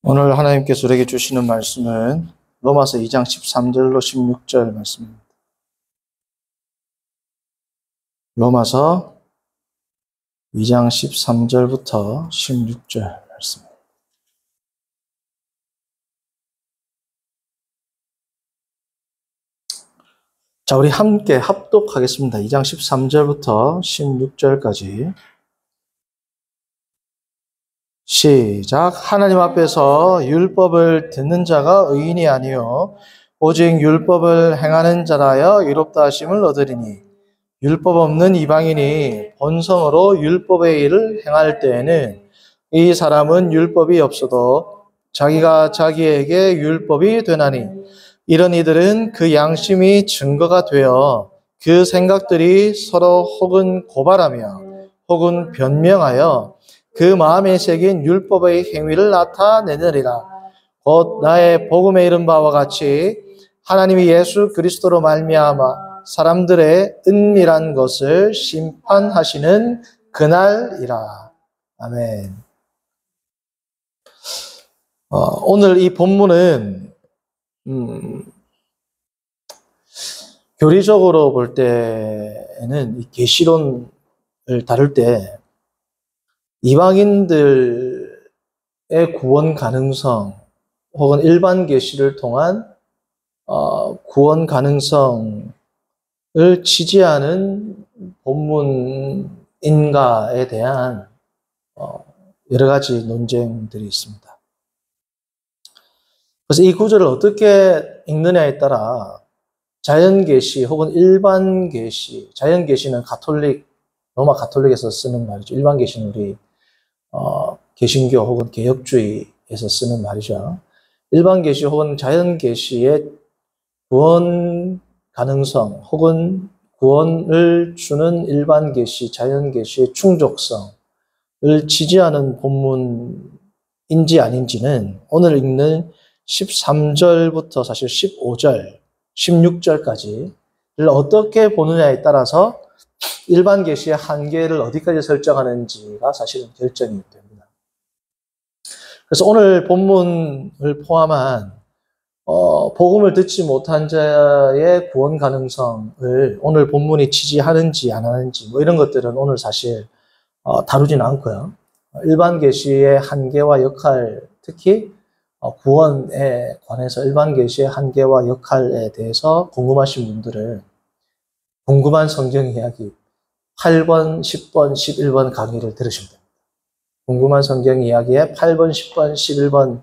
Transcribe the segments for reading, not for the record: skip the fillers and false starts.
오늘 하나님께서 우리에게 주시는 말씀은 로마서 2장 13절로 16절 말씀입니다. 로마서 2장 13절부터 16절 말씀입니다. 자, 우리 함께 합독하겠습니다. 2장 13절부터 16절까지. 시작. 하나님 앞에서 율법을 듣는 자가 의인이 아니요 오직 율법을 행하는 자라여 의롭다 하심을 얻으리니 율법 없는 이방인이 본성으로 율법의 일을 행할 때에는 이 사람은 율법이 없어도 자기가 자기에게 율법이 되나니 이런 이들은 그 양심이 증거가 되어 그 생각들이 서로 혹은 고발하며 혹은 변명하여 그 마음에 새긴 율법의 행위를 나타내느니라. 곧 나의 복음에 이른 바와 같이 하나님이 예수 그리스도로 말미암아 사람들의 은밀한 것을 심판하시는 그날이라. 아멘. 오늘 이 본문은 교리적으로 볼 때는 이 계시론을 다룰 때 이방인들의 구원 가능성 혹은 일반 계시를 통한 구원 가능성을 지지하는 본문인가에 대한 여러 가지 논쟁들이 있습니다. 그래서 이 구절을 어떻게 읽느냐에 따라 자연계시 혹은 일반 계시, 자연계시는 로마 가톨릭에서 쓰는 말이죠. 일반 계시는 우리 개신교 혹은 개혁주의에서 쓰는 말이죠. 일반 계시 혹은 자연 계시의 구원 가능성 혹은 구원을 주는 일반 계시, 자연 계시의 충족성을 지지하는 본문인지 아닌지는 오늘 읽는 13절부터 사실 15절, 16절까지를 어떻게 보느냐에 따라서 일반 계시의 한계를 어디까지 설정하는지가 사실은 결정이 됩니다. 그래서 오늘 본문을 포함한 복음을 듣지 못한 자의 구원 가능성을 오늘 본문이 지지하는지 안 하는지 뭐 이런 것들은 오늘 사실 다루진 않고요. 일반 계시의 한계와 역할, 특히 구원에 관해서 일반 계시의 한계와 역할에 대해서 궁금하신 분들은 궁금한 성경 이야기 8번, 10번, 11번 강의를 들으시면 됩니다. 궁금한 성경 이야기에 8번, 10번, 11번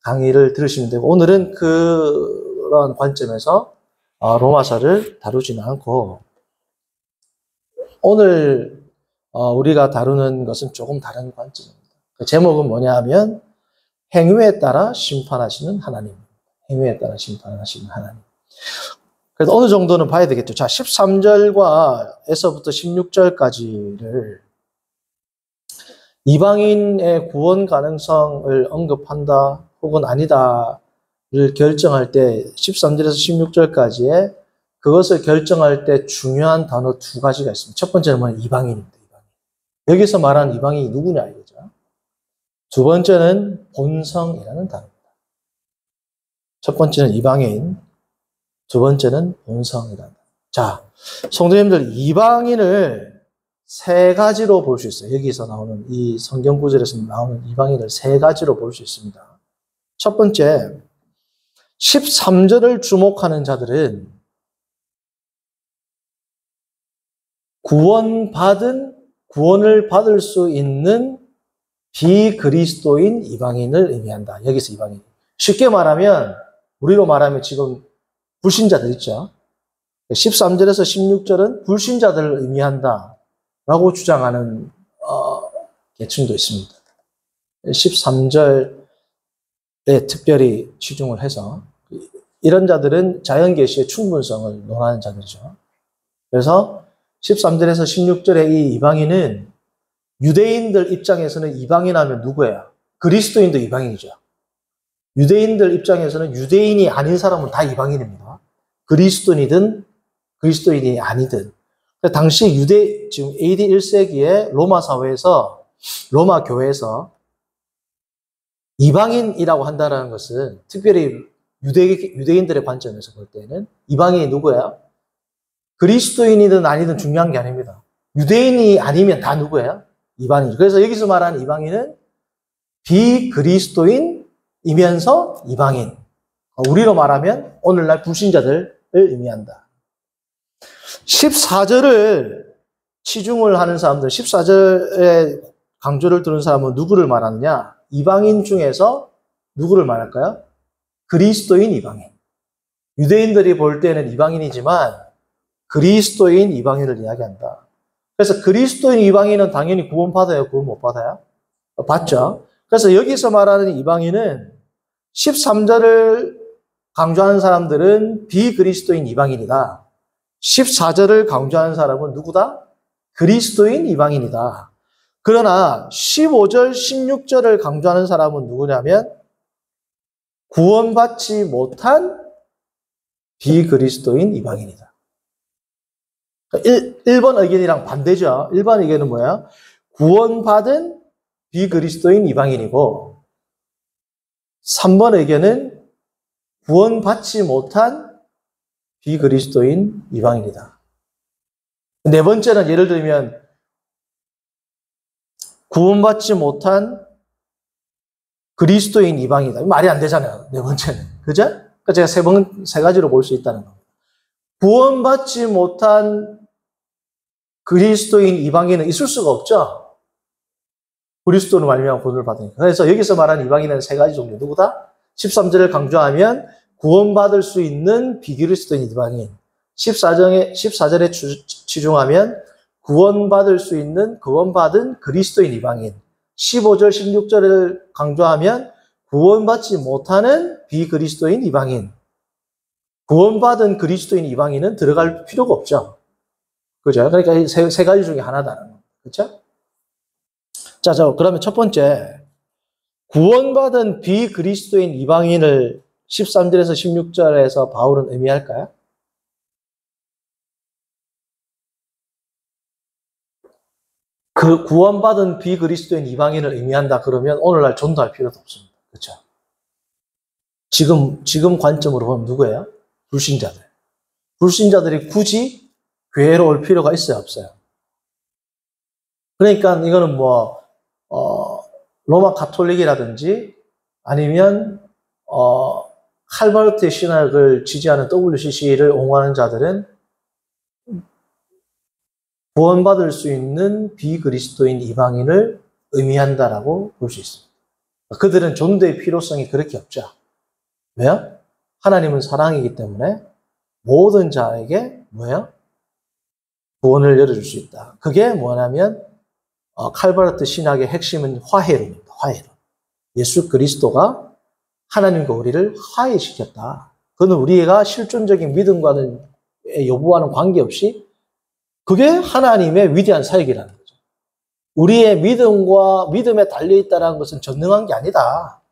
강의를 들으시면 되고 오늘은 그런 관점에서 로마서를 다루지는 않고 오늘 우리가 다루는 것은 조금 다른 관점입니다. 그 제목은 뭐냐 하면 행위에 따라 심판하시는 하나님입니다. 행위에 따라 심판하시는 하나님. 그래서 어느 정도는 봐야 되겠죠. 자, 13절에서부터 16절까지를 이방인의 구원 가능성을 언급한다 혹은 아니다를 결정할 때 13절에서 16절까지에 그것을 결정할 때 중요한 단어 두 가지가 있습니다. 첫 번째는 뭐냐? 이방인입니다. 이방인. 여기서 말하는 이방인이 누구냐 이거죠. 두 번째는 본성이라는 단어입니다. 첫 번째는 이방인, 두 번째는 본성이다. 자, 성도님들 이방인을 세 가지로 볼 수 있어요. 여기서 나오는 이 성경 구절에서 나오는 이방인을 세 가지로 볼 수 있습니다. 첫 번째, 13절을 주목하는 자들은 구원을 받을 수 있는 비그리스도인 이방인을 의미한다. 여기서 이방인. 쉽게 말하면 우리로 말하면 지금 불신자들 있죠. 13절에서 16절은 불신자들을 의미한다라고 주장하는 계층도 있습니다. 13절에 특별히 치중을 해서 이런 자들은 자연계시의 충분성을 논하는 자들이죠. 그래서 13절에서 16절의 이 이방인은 유대인들 입장에서는 이방인 하면 누구예요? 그리스도인도 이방인이죠. 유대인들 입장에서는 유대인이 아닌 사람은 다 이방인입니다. 그리스도인이든 그리스도인이 아니든. 당시 지금 AD 1세기에 로마 사회에서, 로마 교회에서 이방인이라고 한다는 것은 특별히 유대인들의 관점에서 볼 때는 이방인이 누구예요? 그리스도인이든 아니든 중요한 게 아닙니다. 유대인이 아니면 다 누구예요? 이방인. 그래서 여기서 말하는 이방인은 비그리스도인이면서 이방인. 우리로 말하면 오늘날 불신자들을 의미한다. 14절을 치중을 하는 사람들, 14절에 강조를 두는 사람은 누구를 말하느냐? 이방인 중에서 누구를 말할까요? 그리스도인 이방인. 유대인들이 볼 때는 이방인이지만 그리스도인 이방인을 이야기한다. 그래서 그리스도인 이방인은 당연히 구원 받아요? 구원 못 받아요? 받죠. 그래서 여기서 말하는 이방인은 13절을 강조하는 사람들은 비그리스도인 이방인이다. 14절을 강조하는 사람은 누구다? 그리스도인 이방인이다. 그러나 15절, 16절을 강조하는 사람은 누구냐면 구원받지 못한 비그리스도인 이방인이다. 1번 의견이랑 반대죠. 1번 의견은 뭐야? 구원받은 비그리스도인 이방인이고 3번 의견은 구원받지 못한 비그리스도인 이방인이다. 네 번째는 예를 들면 구원받지 못한 그리스도인 이방이다. 말이 안 되잖아요. 네 번째는. 그죠? 그러니까 제가 세 가지로 볼 수 있다는 겁니다. 구원받지 못한 그리스도인 이방인은 있을 수가 없죠. 그리스도로 말미암아 구원을 받으니까. 그래서 여기서 말하는 이방인은 세 가지 종류. 누구다? 13절을 강조하면 구원받을 수 있는 비그리스도인 이방인. 14절에 치중하면 구원받을 수 있는 구원받은 그리스도인 이방인. 15절, 16절을 강조하면 구원받지 못하는 비그리스도인 이방인. 구원받은 그리스도인 이방인은 들어갈 필요가 없죠. 그죠? 그러니까 이 세 가지 중에 하나다는 거. 그렇죠? 자, 그러면 첫 번째. 구원받은 비그리스도인 이방인을 13절에서 16절에서 바울은 의미할까요? 그 구원받은 비그리스도인 이방인을 의미한다 그러면 오늘날 전도할 필요도 없습니다. 그렇죠? 지금 관점으로 보면 누구예요? 불신자들. 불신자들이 굳이 교회로 올 필요가 있어요, 없어요? 그러니까 이거는 로마 가톨릭이라든지 아니면 칼바르트 신학을 지지하는 WCC를 옹호하는 자들은 구원받을 수 있는 비그리스도인 이방인을 의미한다라고 볼 수 있습니다. 그들은 전도의 필요성이 그렇게 없죠. 왜요? 하나님은 사랑이기 때문에 모든 자에게 뭐예요? 구원을 열어줄 수 있다. 그게 뭐냐면 칼바르트 신학의 핵심은 화해론입니다. 화해론. 예수 그리스도가 하나님과 우리를 화해시켰다. 그건 우리가 실존적인 믿음과는 여부와는 관계없이 그게 하나님의 위대한 사역이라는 거죠. 우리의 믿음에 달려있다는 것은 전능한 게 아니다.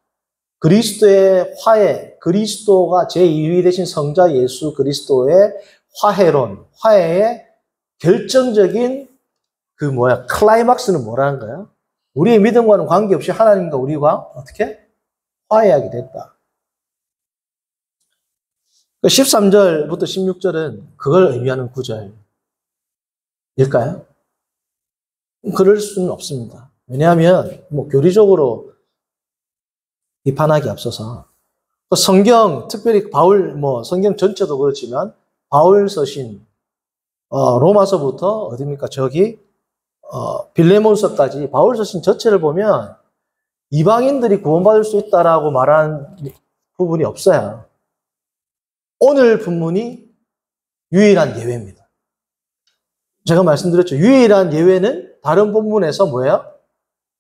그리스도의 화해, 그리스도가 제2위 되신 성자 예수 그리스도의 화해론, 화해의 결정적인 클라이막스는 뭐라는 거야? 우리의 믿음과는 관계없이 하나님과 우리가 어떻게? 화해하게 됐다. 13절부터 16절은 그걸 의미하는 구절일까요? 그럴 수는 없습니다. 왜냐하면 교리적으로 비판하기 앞서서 성경, 특별히 성경 전체도 그렇지만 바울 서신 로마서부터 어디입니까? 빌레몬서까지 바울 서신 전체를 보면 이방인들이 구원받을 수 있다라고 말한 부분이 없어요. 오늘 본문이 유일한 예외입니다. 제가 말씀드렸죠. 유일한 예외는 다른 본문에서 뭐예요?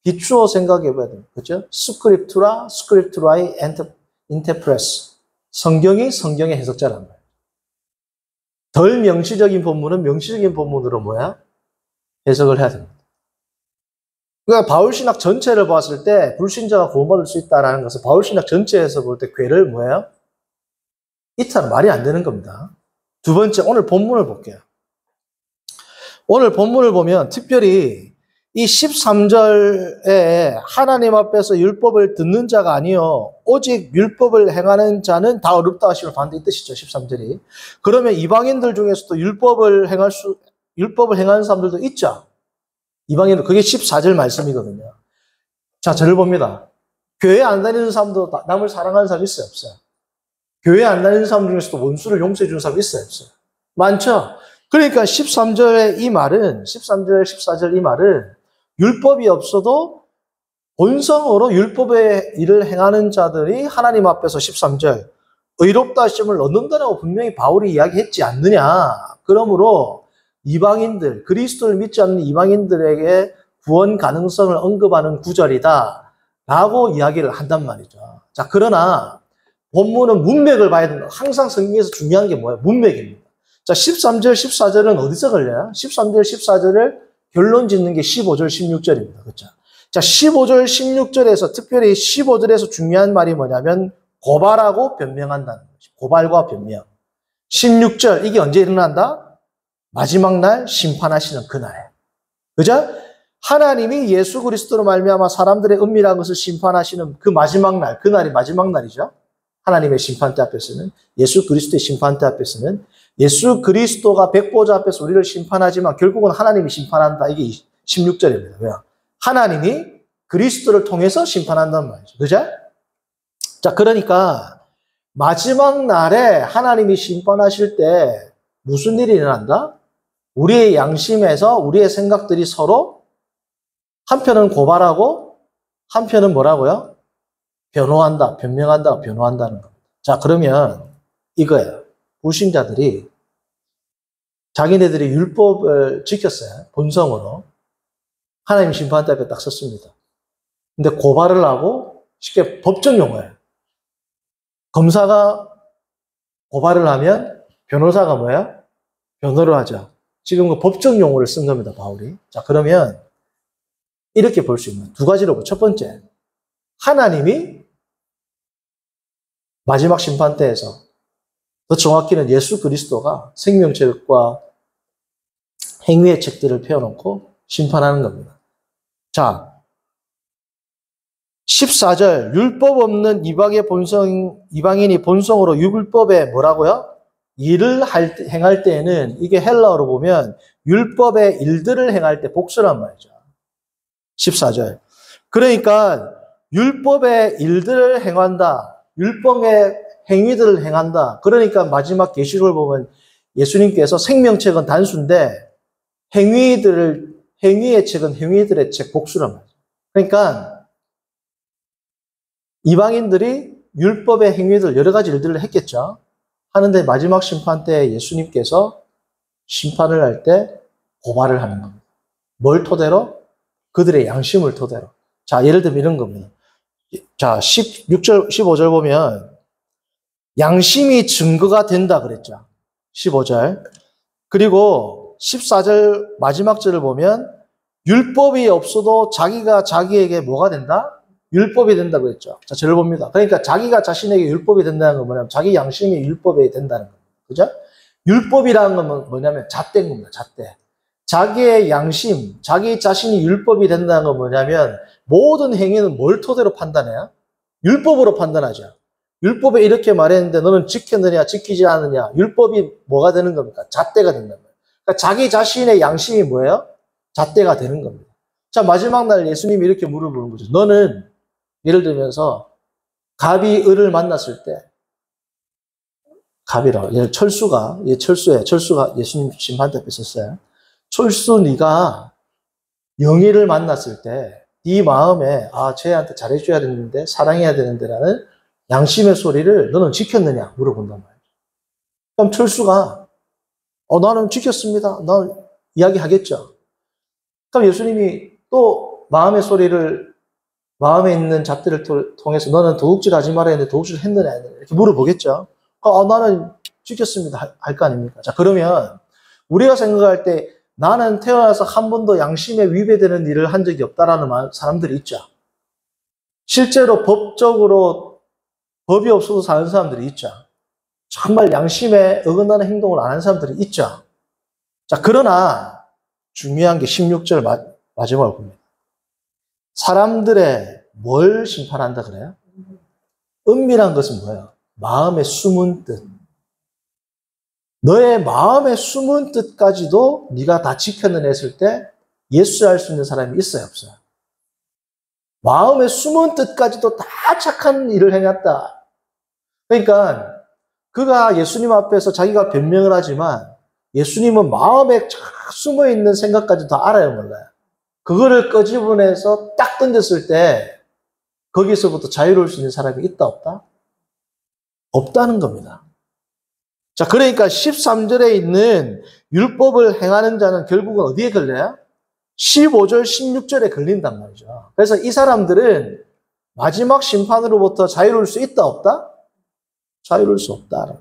비추어 생각해봐야 돼요. 그렇죠? 스크립투라이 인테프레스. 성경이 성경의 해석자란 말이에요. 덜 명시적인 본문은 명시적인 본문으로 해석을 해야 됩니다. 그러니까 바울신학 전체를 봤을 때 불신자가 구원받을 수 있다는 것은 바울신학 전체에서 볼 때 괴를 이탈은 말이 안 되는 겁니다. 두 번째, 오늘 본문을 볼게요. 오늘 본문을 보면 특별히 이 13절에 하나님 앞에서 율법을 듣는 자가 아니요 오직 율법을 행하는 자는 다 어렵다 하시면 반대 이 뜻이죠. 13절이. 그러면 이방인들 중에서도 율법을 행하는 사람들도 있죠. 이방인들 그게 14절 말씀이거든요. 자, 저를 봅니다. 교회 안 다니는 사람도 남을 사랑하는 사람 있어요, 없어요? 교회 안 다니는 사람 중에서도 원수를 용서해 주는 사람 있어요, 없어요? 많죠? 그러니까 13절의 이 말은, 13절, 14절 이 말은 율법이 없어도 본성으로 율법의 일을 행하는 자들이 하나님 앞에서 13절 의롭다 하심을 얻는다라고 분명히 바울이 이야기했지 않느냐. 그러므로 이방인들, 그리스도를 믿지 않는 이방인들에게 구원 가능성을 언급하는 구절이다 라고 이야기를 한단 말이죠. 자, 그러나 본문은 문맥을 봐야 된다. 항상 성경에서 중요한 게 뭐예요? 문맥입니다. 자, 13절, 14절은 어디서 걸려요? 13절, 14절을 결론 짓는 게 15절, 16절입니다. 그렇죠? 자, 15절, 16절에서 특별히 15절에서 중요한 말이 뭐냐면 고발하고 변명한다는 거죠. 고발과 변명. 16절, 이게 언제 일어난다? 마지막 날 심판하시는 그날. 그죠? 하나님이 예수 그리스도로 말미암아 사람들의 은밀한 것을 심판하시는 그 마지막 날, 그날이 마지막 날이죠. 하나님의 심판대 앞에서는, 예수 그리스도의 심판대 앞에서는 예수 그리스도가 백보자 앞에서 우리를 심판하지만 결국은 하나님이 심판한다. 이게 16절입니다. 왜요? 하나님이 그리스도를 통해서 심판한단 말이죠. 그죠? 자, 그러니까 마지막 날에 하나님이 심판하실 때 무슨 일이 일어난다? 우리의 양심에서 우리의 생각들이 서로 한편은 고발하고 한편은 뭐라고요? 변호한다, 변명한다, 변호한다는 겁니다. 자, 그러면 이거예요. 불신자들이 자기네들이 율법을 지켰어요. 본성으로. 하나님 심판대 앞에 딱 섰습니다. 근데 고발을 하고 쉽게 법정 용어예요. 검사가 고발을 하면 변호사가 뭐예요? 변호를 하죠. 지금 그 법정 용어를 쓴 겁니다, 바울이. 자, 그러면 이렇게 볼 수 있는 두 가지로 보. 첫 번째, 하나님이 마지막 심판대에서 더 정확히는 예수 그리스도가 생명책과 행위의 책들을 펴놓고 심판하는 겁니다. 자, 14절 율법 없는 이방인이 본성으로 율법에 뭐라고요? 일을 행할 때에는 이게 헬라어로 보면 율법의 일들을 행할 때 복수란 말이죠. 14절. 그러니까 율법의 일들을 행한다. 율법의 행위들을 행한다. 그러니까 마지막 계시록을 보면 예수님께서 생명책은 단수인데 행위의 책은 행위들의 책, 복수란 말이죠. 그러니까 이방인들이 율법의 행위들, 여러 가지 일들을 했겠죠. 하는데 마지막 심판 때 예수님께서 심판을 할 때 고발을 하는 겁니다. 뭘 토대로? 그들의 양심을 토대로. 자, 예를 들면 이런 겁니다. 자, 16절, 15절 보면 양심이 증거가 된다 그랬죠. 15절. 그리고 14절 마지막 절을 보면 율법이 없어도 자기가 자기에게 뭐가 된다? 율법이 된다고 했죠. 자, 저를 봅니다. 그러니까 자기가 자신에게 율법이 된다는 건 뭐냐면 자기 양심이 율법이 된다는 겁니다. 그죠? 율법이라는 건 뭐냐면 잣대인 겁니다. 잣대. 자기의 양심, 자기 자신이 율법이 된다는 건 뭐냐면 모든 행위는 뭘 토대로 판단해요? 율법으로 판단하죠. 율법에 이렇게 말했는데 너는 지켰느냐 지키지 않느냐 율법이 뭐가 되는 겁니까? 잣대가 된다는 거예요. 그러니까 자기 자신의 양심이 뭐예요? 잣대가 되는 겁니다. 자, 마지막 날 예수님이 이렇게 물어보는 거죠. 너는 예를 들면서 갑이 을을 만났을 때 갑이라고 철수가 예수님 심판대 앞에 섰어요. 철수 네가 영희를 만났을 때 네 마음에 쟤한테 잘해줘야 되는데 사랑해야 되는데라는 양심의 소리를 너는 지켰느냐 물어본단 말이에요. 그럼 철수가 나는 지켰습니다. 난 이야기하겠죠. 그럼 예수님이 또 마음의 소리를 마음에 있는 잣대를 통해서 너는 도둑질 하지 말아야 했는데 도둑질 했느냐 이렇게 물어보겠죠. 나는 지켰습니다 할 거 아닙니까? 자, 그러면 우리가 생각할 때 나는 태어나서 한 번도 양심에 위배되는 일을 한 적이 없다라는 사람들이 있죠. 실제로 법적으로 법이 없어도 사는 사람들이 있죠. 정말 양심에 어긋나는 행동을 안 하는 사람들이 있죠. 자, 그러나 중요한 게 16절 마지막으로 봅니다. 사람들의 뭘 심판한다 그래요? 은밀한 것은 뭐예요? 마음의 숨은 뜻. 너의 마음의 숨은 뜻까지도 네가 다 지켜내냈을 때 예수할 수 있는 사람이 있어요, 없어요? 마음의 숨은 뜻까지도 다 착한 일을 해놨다. 그러니까 그가 예수님 앞에서 자기가 변명을 하지만 예수님은 마음에 숨어있는 생각까지도 알아요, 몰라요? 그거를 끄집어내서 딱 던졌을 때 거기서부터 자유로울 수 있는 사람이 있다, 없다? 없다는 겁니다. 자, 그러니까 13절에 있는 율법을 행하는 자는 결국은 어디에 걸려요? 15절, 16절에 걸린단 말이죠. 그래서 이 사람들은 마지막 심판으로부터 자유로울 수 있다, 없다? 자유로울 수 없다.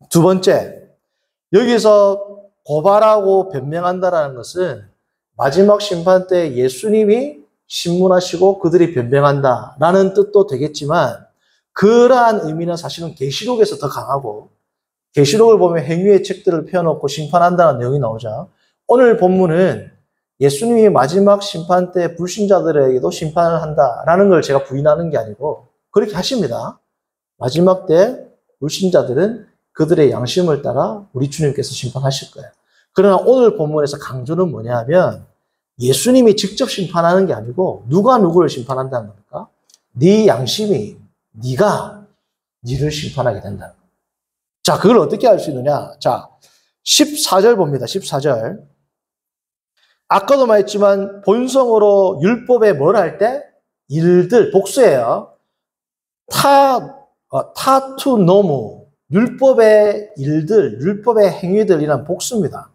두 번째, 여기서 고발하고 변명한다라는 것은 마지막 심판 때 예수님이 신문하시고 그들이 변명한다라는 뜻도 되겠지만 그러한 의미는 사실은 계시록에서 더 강하고 계시록을 보면 행위의 책들을 펴놓고 심판한다는 내용이 나오죠. 오늘 본문은 예수님이 마지막 심판 때 불신자들에게도 심판을 한다라는 걸 제가 부인하는 게 아니고 그렇게 하십니다. 마지막 때 불신자들은 그들의 양심을 따라 우리 주님께서 심판하실 거예요. 그러나 오늘 본문에서 강조는 뭐냐 하면 예수님이 직접 심판하는 게 아니고 누가 누구를 심판한다는 겁니까? 네 양심이 네가 네를 심판하게 된다는 거예요. 자, 그걸 어떻게 알 수 있느냐? 자, 14절 봅니다. 14절. 아까도 말했지만 본성으로 율법에 뭘 할 때? 일들, 복수예요. 타투노무, 율법의 일들, 율법의 행위들이란 복수입니다.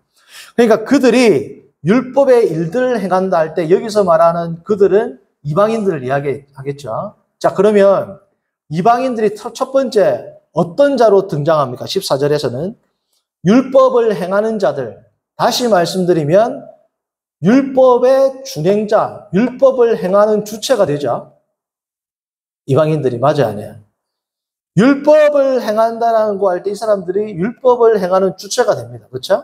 그러니까 그들이 율법의 일들을 행한다 할 때 여기서 말하는 그들은 이방인들을 이야기하겠죠. 자, 그러면 이방인들이 첫 번째 어떤 자로 등장합니까? 14절에서는 율법을 행하는 자들. 다시 말씀드리면 율법의 준행자, 율법을 행하는 주체가 되죠. 이방인들이 맞아요, 아니에요? 율법을 행한다라는 거 할 때 이 사람들이 율법을 행하는 주체가 됩니다. 그렇죠?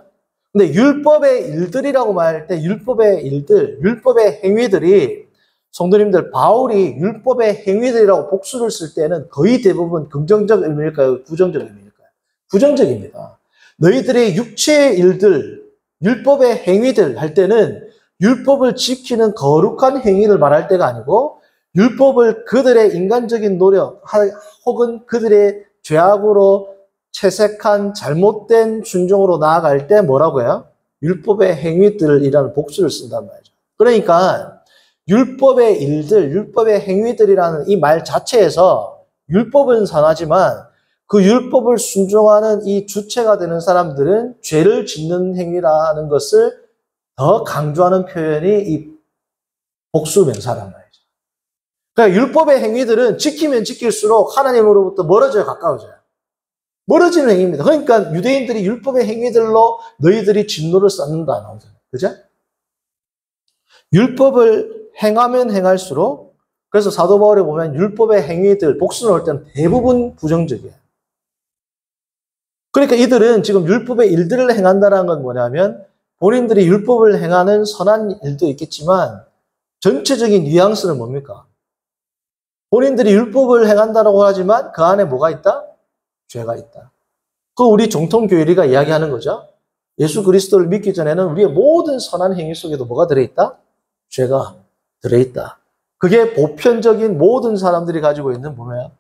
근데 율법의 일들이라고 말할 때 율법의 일들, 율법의 행위들이 성도님들 바울이 율법의 행위들이라고 복수를 쓸 때는 거의 대부분 긍정적 의미일까요? 부정적 의미일까요? 부정적입니다. 너희들의 육체의 일들, 율법의 행위들 할 때는 율법을 지키는 거룩한 행위를 말할 때가 아니고 율법을 그들의 인간적인 노력 혹은 그들의 죄악으로 채색한 잘못된 순종으로 나아갈 때 뭐라고 해요? 율법의 행위들이라는 복수를 쓴단 말이죠. 그러니까 율법의 일들, 율법의 행위들이라는 이 말 자체에서 율법은 선하지만 그 율법을 순종하는 이 주체가 되는 사람들은 죄를 짓는 행위라는 것을 더 강조하는 표현이 이 복수 명사란 말이죠. 그러니까 율법의 행위들은 지키면 지킬수록 하나님으로부터 멀어져야 가까워져요. 멀어지는 행위입니다. 그러니까 유대인들이 율법의 행위들로 너희들이 진노를 쌓는다 나오잖아요. 그죠? 율법을 행하면 행할수록 그래서 사도 바울에 보면 율법의 행위들 복수 나올 때는 대부분 부정적이에요. 그러니까 이들은 지금 율법의 일들을 행한다는 건 뭐냐면 본인들이 율법을 행하는 선한 일도 있겠지만 전체적인 뉘앙스는 뭡니까? 본인들이 율법을 행한다고 하지만 그 안에 뭐가 있다? 죄가 있다. 그 우리 정통교회가 이야기하는 거죠. 예수 그리스도를 믿기 전에는 우리의 모든 선한 행위 속에도 뭐가 들어있다? 죄가 들어있다. 그게 보편적인 모든 사람들이 가지고 있는 뭐예요?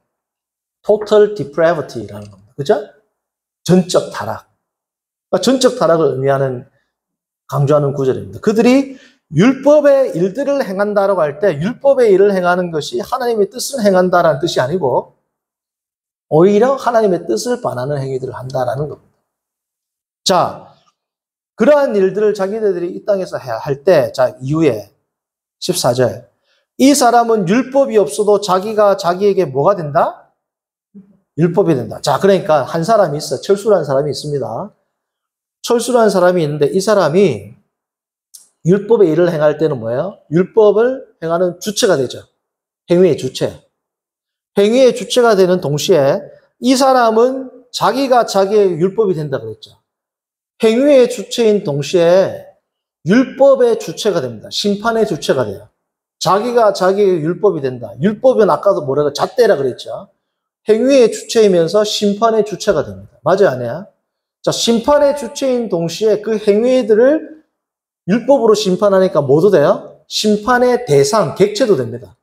Total depravity라는 겁니다. 그죠? 전적 타락. 그러니까 전적 타락을 의미하는 강조하는 구절입니다. 그들이 율법의 일들을 행한다라고 할 때 율법의 일을 행하는 것이 하나님의 뜻을 행한다라는 뜻이 아니고 오히려 하나님의 뜻을 반하는 행위들을 한다라는 겁니다. 자, 그러한 일들을 자기네들이 이 땅에서 할 때, 자, 이후에 14절. 이 사람은 율법이 없어도 자기가 자기에게 뭐가 된다? 율법이 된다. 자, 그러니까 한 사람이 있어. 철수라는 사람이 있습니다. 철수라는 사람이 있는데 이 사람이 율법의 일을 행할 때는 뭐예요? 율법을 행하는 주체가 되죠. 행위의 주체. 행위의 주체가 되는 동시에 이 사람은 자기가 자기의 율법이 된다 그랬죠. 행위의 주체인 동시에 율법의 주체가 됩니다. 심판의 주체가 돼요. 자기가 자기의 율법이 된다. 율법은 아까도 뭐라고 잣대라 그랬죠. 행위의 주체이면서 심판의 주체가 됩니다. 맞아요, 아니야? 자, 심판의 주체인 동시에 그 행위들을 율법으로 심판하니까 뭐도 돼요? 심판의 대상, 객체도 됩니다.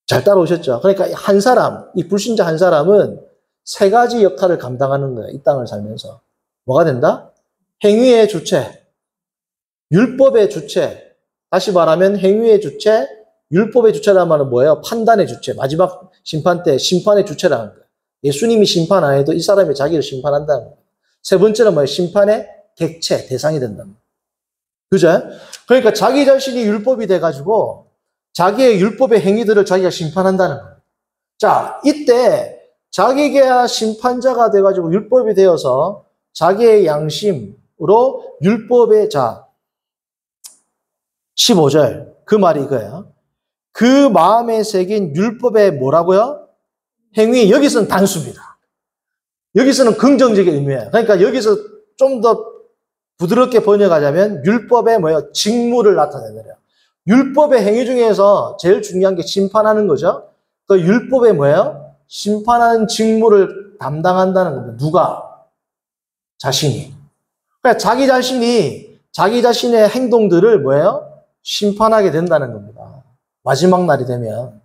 잘 따라오셨죠? 그러니까 한 사람, 이 불신자 한 사람은 세 가지 역할을 감당하는 거예요. 이 땅을 살면서. 뭐가 된다? 행위의 주체, 율법의 주체, 다시 말하면 행위의 주체, 율법의 주체라는 말은 뭐예요? 판단의 주체, 마지막 심판 때 심판의 주체라는 거예요. 예수님이 심판 안 해도 이 사람이 자기를 심판한다는 거예요. 세 번째는 뭐예요? 심판의 객체, 대상이 된다는 거예요. 그죠? 그러니까 자기 자신이 율법이 돼가지고 자기의 율법의 행위들을 자기가 심판한다는 거예요. 자, 이때 자기가 심판자가 돼가지고 율법이 되어서 자기의 양심으로 율법의 15절 그 말이 이거예요. 그 마음에 새긴 율법의 뭐라고요? 행위. 여기서는 단수입니다. 여기서는 긍정적인 의미예요. 그러니까 여기서 좀 더 부드럽게 번역하자면 율법의 뭐예요? 직무를 나타내는 거예요. 율법의 행위 중에서 제일 중요한 게 심판하는 거죠. 그 율법의 뭐예요? 심판하는 직무를 담당한다는 겁니다. 누가? 자신이. 그러니까 자기 자신이 자기 자신의 행동들을 뭐예요? 심판하게 된다는 겁니다. 마지막 날이 되면.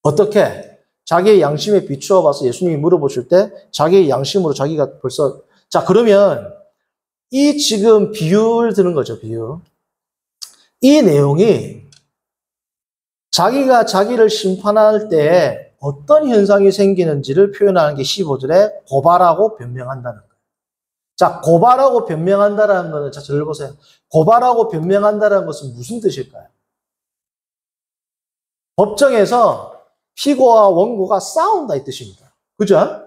어떻게? 자기의 양심에 비추어 봐서 예수님이 물어보실 때 자기의 양심으로 자기가 벌써 자 그러면 이 지금 비유를 드는 거죠. 비유. 이 내용이 자기가 자기를 심판할 때 어떤 현상이 생기는지를 표현하는 게 15절에 고발하고 변명한다는 거예요. 자, 고발하고 변명한다는 것은 자, 저를 보세요. 고발하고 변명한다는 것은 무슨 뜻일까요? 법정에서 피고와 원고가 싸운다 이 뜻입니다. 그죠?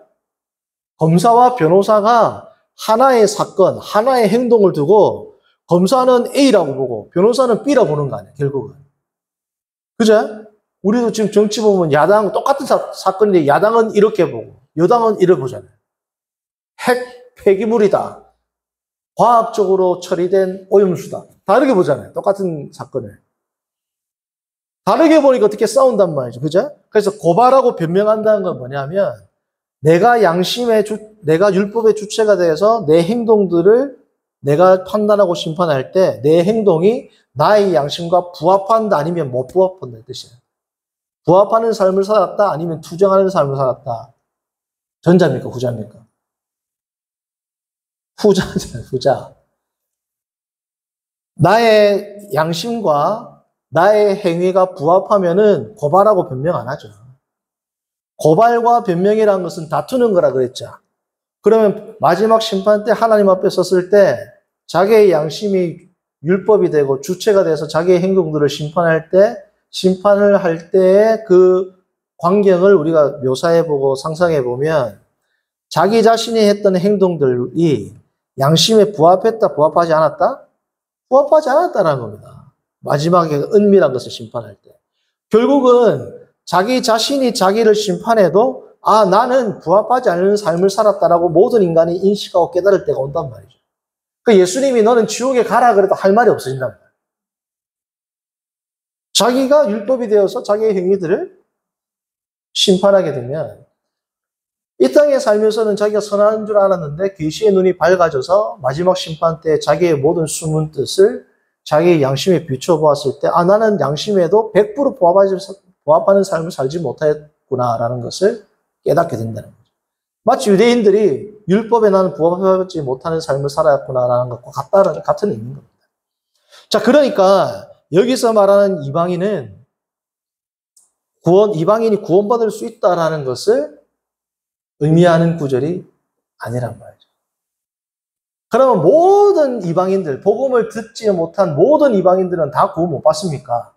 검사와 변호사가 하나의 사건, 하나의 행동을 두고 검사는 A라고 보고 변호사는 B라고 보는 거 아니에요, 결국은. 그죠? 우리도 지금 정치 보면 야당 똑같은 사건인데 야당은 이렇게 보고 여당은 이렇게 보잖아요. 핵 폐기물이다. 과학적으로 처리된 오염수다. 다르게 보잖아요. 똑같은 사건을. 다르게 보니까 어떻게 싸운단 말이죠. 그죠? 그래서 고발하고 변명한다는 건 뭐냐면 내가 내가 율법의 주체가 돼서 내 행동들을 내가 판단하고 심판할 때 내 행동이 나의 양심과 부합한다 아니면 못 부합한다 이 뜻이에요. 부합하는 삶을 살았다 아니면 투정하는 삶을 살았다. 전자입니까? 후자입니까? 후자잖아요. 후자. 나의 양심과 나의 행위가 부합하면은 고발하고 변명 안 하죠. 고발과 변명이라는 것은 다투는 거라 그랬죠. 그러면 마지막 심판 때 하나님 앞에 섰을 때 자기의 양심이 율법이 되고 주체가 돼서 자기의 행동들을 심판을 할 때의 그 광경을 우리가 묘사해보고 상상해보면 자기 자신이 했던 행동들이 양심에 부합했다, 부합하지 않았다? 부합하지 않았다는 겁니다. 마지막에 은밀한 것을 심판할 때. 결국은 자기 자신이 자기를 심판해도 아, 나는 부합하지 않는 삶을 살았다라고 모든 인간이 인식하고 깨달을 때가 온단 말이죠. 그러니까 예수님이 너는 지옥에 가라 그래도 할 말이 없어진단 말이에요. 자기가 율법이 되어서 자기의 행위들을 심판하게 되면 이 땅에 살면서는 자기가 선한 줄 알았는데 계시의 눈이 밝아져서 마지막 심판 때 자기의 모든 숨은 뜻을 자기의 양심에 비춰보았을 때 아, 나는 양심에도 100% 부합하는 삶을 살지 못했구나라는 것을 깨닫게 된다는 거죠. 마치 유대인들이 율법에 나는 부합하지 못하는 삶을 살았구나라는 것과 같은 의미인 겁니다. 자, 그러니까 여기서 말하는 이방인이 구원받을 수 있다라는 것을 의미하는 구절이 아니란 말이죠. 그러면 모든 이방인들, 복음을 듣지 못한 모든 이방인들은 다 구원 못 받습니까?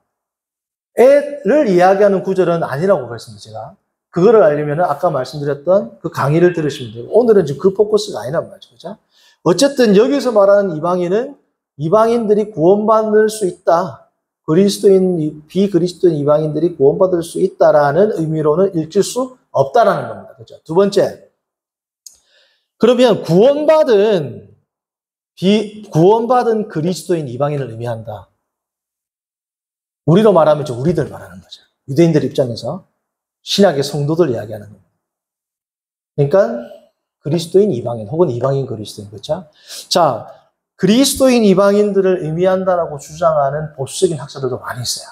를 이야기하는 구절은 아니라고 그랬습니다, 제가. 그거를 알려면 아까 말씀드렸던 그 강의를 들으시면 돼요. 오늘은 지금 그 포커스가 아니란 말이죠. 그죠? 어쨌든 여기서 말하는 이방인은 이방인들이 구원받을 수 있다. 비그리스도인 이방인들이 구원받을 수 있다라는 의미로는 읽힐 수 없다라는 겁니다. 그죠? 두 번째. 그러면 구원받은 구원받은 그리스도인 이방인을 의미한다. 우리로 말하면 우리들 말하는 거죠. 유대인들 입장에서 신약의 성도들 이야기하는 겁니다. 그러니까 그리스도인 이방인 혹은 이방인 그리스도인, 그렇죠? 자, 그리스도인 이방인들을 의미한다라고 주장하는 보수적인 학자들도 많이 있어요.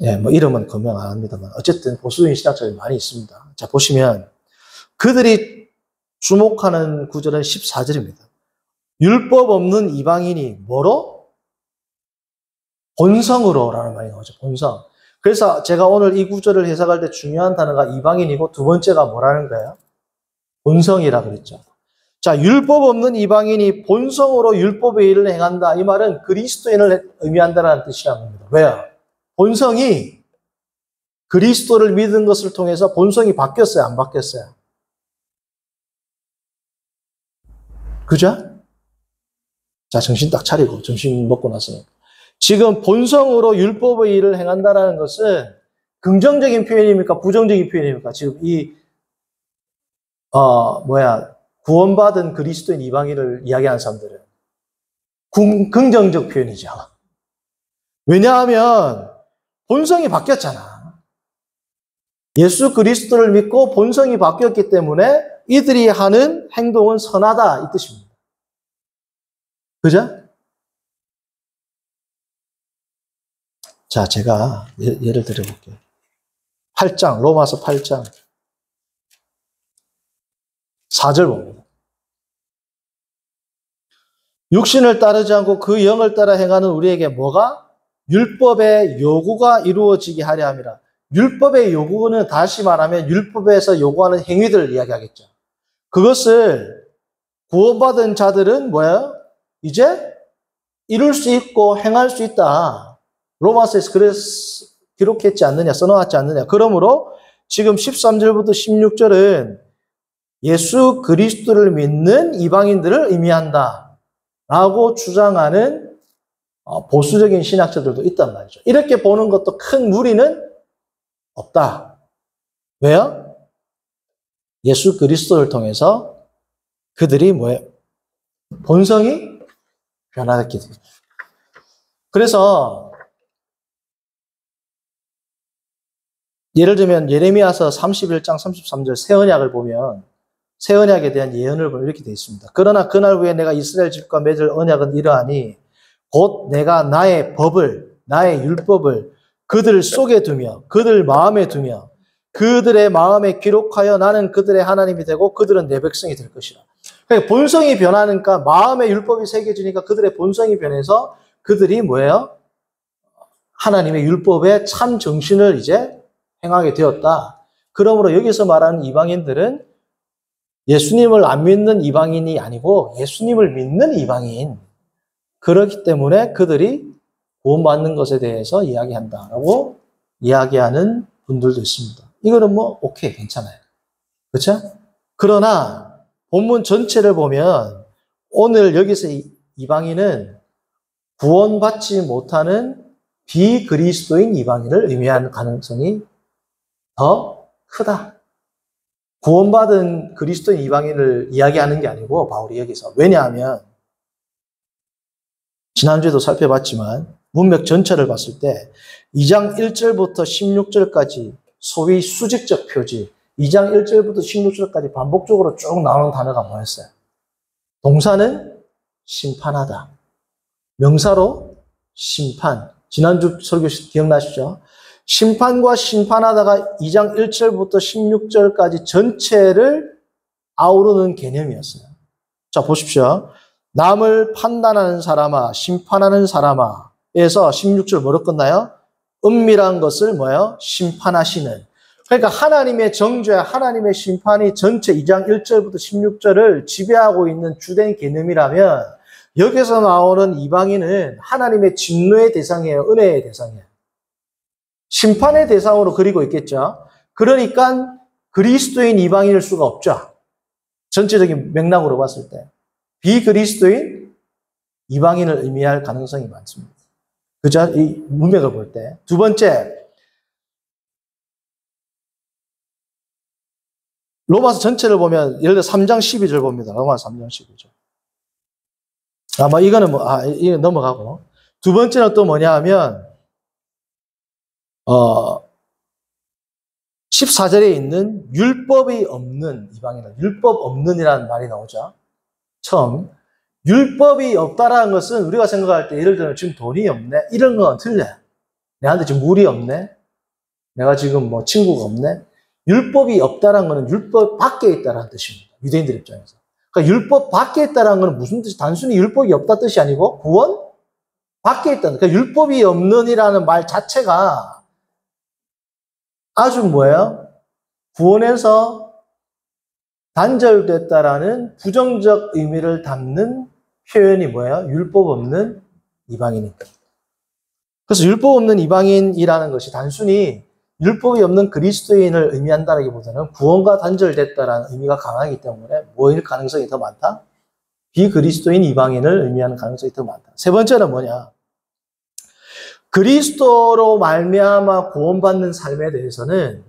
예, 뭐 이름은 거명 안 합니다만 어쨌든 보수적인 신학자들이 많이 있습니다. 자, 보시면 그들이 주목하는 구절은 14절입니다. 율법 없는 이방인이 뭐로? 본성으로라는 말이 나오죠. 본성. 그래서 제가 오늘 이 구절을 해석할 때 중요한 단어가 이방인이고 두 번째가 뭐라는 거예요? 본성이라 그랬죠. 자, 율법 없는 이방인이 본성으로 율법의 일을 행한다. 이 말은 그리스도인을 의미한다는 뜻이라는 겁니다. 왜요? 본성이 그리스도를 믿은 것을 통해서 본성이 바뀌었어요? 안 바뀌었어요? 그죠? 자, 정신 딱 차리고, 점심 먹고 나서. 지금 본성으로 율법의 일을 행한다는 것은 긍정적인 표현입니까? 부정적인 표현입니까? 지금 구원받은 그리스도인 이방인을 이야기하는 사람들은. 긍정적 표현이죠. 왜냐하면 본성이 바뀌었잖아. 예수 그리스도를 믿고 본성이 바뀌었기 때문에 이들이 하는 행동은 선하다, 이 뜻입니다. 그죠? 자, 제가 예를 들어볼게요. 8장, 로마서 8장 4절 봅니다. 육신을 따르지 않고 그 영을 따라 행하는 우리에게 뭐가? 율법의 요구가 이루어지게 하려 함이라. 율법의 요구는 다시 말하면 율법에서 요구하는 행위들을 이야기하겠죠. 그것을 구원받은 자들은 뭐예요? 이제 이룰 수 있고 행할 수 있다. 로마서에서 그래서 기록했지 않느냐, 써놓았지 않느냐. 그러므로 지금 13절부터 16절은 예수 그리스도를 믿는 이방인들을 의미한다 라고 주장하는 보수적인 신학자들도 있단 말이죠. 이렇게 보는 것도 큰 무리는 없다. 왜요? 예수 그리스도를 통해서 그들이 뭐예요? 본성이 변화했기 때문에. 그래서 예를 들면 예레미야서 31장 33절 새 언약을 보면 새 언약에 대한 예언을 보면 이렇게 되어 있습니다. 그러나 그날 후에 내가 이스라엘 집과 맺을 언약은 이러하니 곧 내가 나의 법을 나의 율법을 그들 속에 두며 그들 마음에 두며 그들의 마음에 기록하여 나는 그들의 하나님이 되고 그들은 내 백성이 될 것이라. 그러니까 본성이 변하니까 마음에 율법이 새겨지니까 그들의 본성이 변해서 그들이 뭐예요? 하나님의 율법의 참 정신을 이제 행하게 되었다. 그러므로 여기서 말하는 이방인들은 예수님을 안 믿는 이방인이 아니고 예수님을 믿는 이방인. 그렇기 때문에 그들이 구원받는 것에 대해서 이야기한다라고 이야기하는 분들도 있습니다. 이거는 뭐 오케이, 괜찮아요. 그렇죠? 그러나 본문 전체를 보면 오늘 여기서 이방인은 구원받지 못하는 비그리스도인 이방인을 의미하는 가능성이 더 크다. 구원받은 그리스도인 이방인을 이야기하는 게 아니고 바울이 여기서. 왜냐하면 지난주에도 살펴봤지만 문맥 전체를 봤을 때 2장 1절부터 16절까지 소위 수직적 표지, 2장 1절부터 16절까지 반복적으로 쭉 나오는 단어가 뭐였어요? 동사는 심판하다. 명사로 심판. 지난주 설교 기억나시죠? 심판과 심판하다가 2장 1절부터 16절까지 전체를 아우르는 개념이었어요. 자, 보십시오. 남을 판단하는 사람아, 심판하는 사람아 에서 16절 뭐로 끝나요? 은밀한 것을 뭐예요? 심판하시는. 그러니까 하나님의 정죄, 하나님의 심판이 전체 2장 1절부터 16절을 지배하고 있는 주된 개념이라면 여기서 나오는 이방인은 하나님의 진노의 대상이에요. 은혜의 대상이에요. 심판의 대상으로 그리고 있겠죠. 그러니까 그리스도인 이방인일 수가 없죠. 전체적인 맥락으로 봤을 때. 비그리스도인 이방인을 의미할 가능성이 많습니다. 그죠? 이 문맥을 볼 때. 두 번째, 로마서 전체를 보면 예를 들어 3장 12절 봅니다. 로마서 3장 12절. 이거는 이거 넘어가고. 두 번째는 또 뭐냐 하면 14절에 있는 율법이 없는 이방인은 율법 없는이라는 말이 나오죠. 처음 율법이 없다라는 것은 우리가 생각할 때 예를 들면 지금 돈이 없네 이런 건 틀려. 내한테 지금 물이 없네. 내가 지금 뭐 친구가 없네. 율법이 없다라는 것은 율법 밖에 있다라는 뜻입니다. 유대인들 입장에서. 그러니까 율법 밖에 있다라는 것은 무슨 뜻이 단순히 율법이 없다 뜻이 아니고 구원 밖에 있다는. 그러니까 율법이 없는이라는 말 자체가 아주 뭐예요? 구원에서 단절됐다라는 부정적 의미를 담는 표현이 뭐예요? 율법 없는 이방인이니까. 그래서 율법 없는 이방인이라는 것이 단순히 율법이 없는 그리스도인을 의미한다기보다는 구원과 단절됐다라는 의미가 강하기 때문에 뭐일 가능성이 더 많다? 비그리스도인 이방인을 의미하는 가능성이 더 많다. 세 번째는 뭐냐? 그리스도로 말미암아 구원받는 삶에 대해서는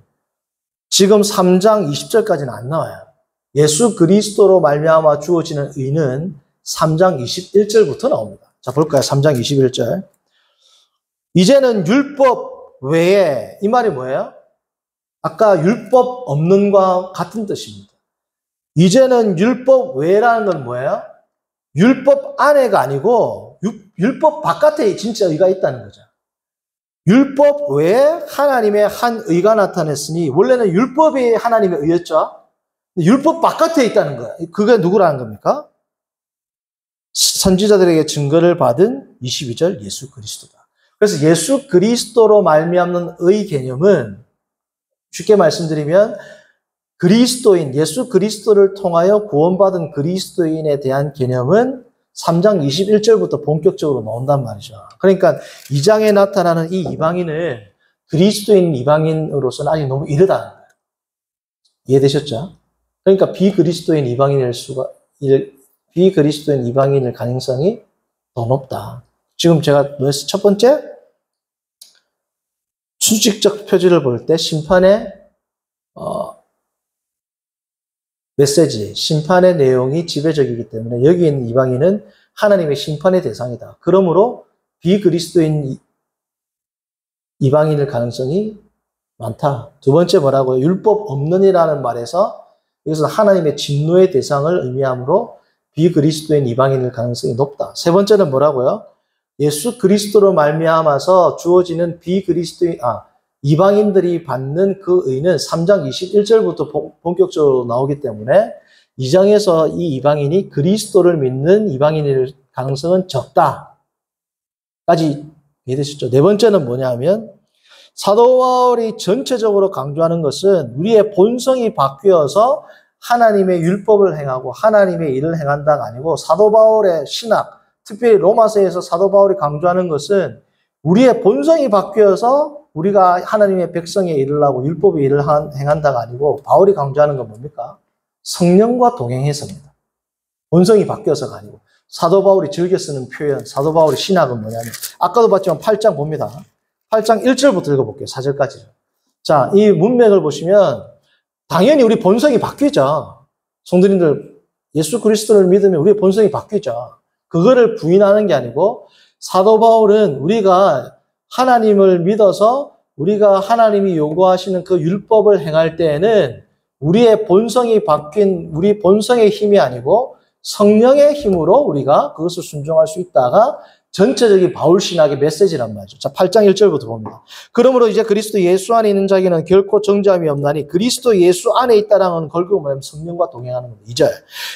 지금 3장 20절까지는 안 나와요. 예수 그리스도로 말미암아 주어지는 의는 3장 21절부터 나옵니다. 자, 볼까요? 3장 21절. 이제는 율법 외에, 이 말이 뭐예요? 아까 율법 없는과 같은 뜻입니다. 이제는 율법 외라는 건 뭐예요? 율법 안에가 아니고 율법 바깥에 진짜 의가 있다는 거죠. 율법 외에 하나님의 한 의가 나타났으니 원래는 율법이 하나님의 의였죠. 율법 바깥에 있다는 거예요. 그게 누구라는 겁니까? 선지자들에게 증거를 받은 22절 예수 그리스도다. 그래서 예수 그리스도로 말미암는 의 개념은 쉽게 말씀드리면 그리스도인, 예수 그리스도를 통하여 구원받은 그리스도인에 대한 개념은 3장 21절부터 본격적으로 나온단 말이죠. 그러니까 2장에 나타나는 이 이방인을 그리스도인 이방인으로서는 아직 너무 이르다는 거예요. 이해되셨죠? 그러니까 비그리스도인 이방인일 가능성이 더 높다. 지금 제가 뭐였어요? 첫 번째, 수직적 표지를 볼 때 심판의 메시지, 심판의 내용이 지배적이기 때문에 여기 있는 이방인은 하나님의 심판의 대상이다. 그러므로 비그리스도인 이방인일 가능성이 많다. 두 번째 뭐라고요? 율법 없는이라는 말에서 여기서 하나님의 진노의 대상을 의미하므로 비그리스도인 이방인일 가능성이 높다. 세 번째는 뭐라고요? 예수 그리스도로 말미암아서 주어지는 이방인들이 받는 그 의는 3장 21절부터 본격적으로 나오기 때문에 2장에서 이 이방인이 그리스도를 믿는 이방인일 가능성은 적다. 까지 이해되셨죠? 네 번째는 뭐냐면 사도 바울이 전체적으로 강조하는 것은 우리의 본성이 바뀌어서 하나님의 율법을 행하고 하나님의 일을 행한다가 아니고 사도 바울의 신학, 특별히 로마서에서 사도 바울이 강조하는 것은 우리의 본성이 바뀌어서 우리가 하나님의 백성의 일을 하고 율법의 일을 행한다가 아니고 바울이 강조하는 건 뭡니까? 성령과 동행해서입니다. 본성이 바뀌어서가 아니고 사도 바울이 즐겨 쓰는 표현, 사도 바울의 신학은 뭐냐면 아까도 봤지만 8장 봅니다. 8장 1절부터 읽어볼게요. 4절까지. 자, 이 문맥을 보시면 당연히 우리 본성이 바뀌죠. 성도님들 예수 그리스도를 믿으면 우리의 본성이 바뀌죠. 그거를 부인하는 게 아니고 사도 바울은 우리가 하나님을 믿어서 우리가 하나님이 요구하시는 그 율법을 행할 때에는 우리의 본성이 바뀐 우리 본성의 힘이 아니고 성령의 힘으로 우리가 그것을 순종할 수 있다가 전체적인 바울 신학의 메시지란 말이죠. 자, 8장 1절부터 봅니다. 그러므로 이제 그리스도 예수 안에 있는 자에게는 결코 정죄함이 없나니 그리스도 예수 안에 있다라는 걸고 뭐냐면 성령과 동행하는 겁니다. 2절.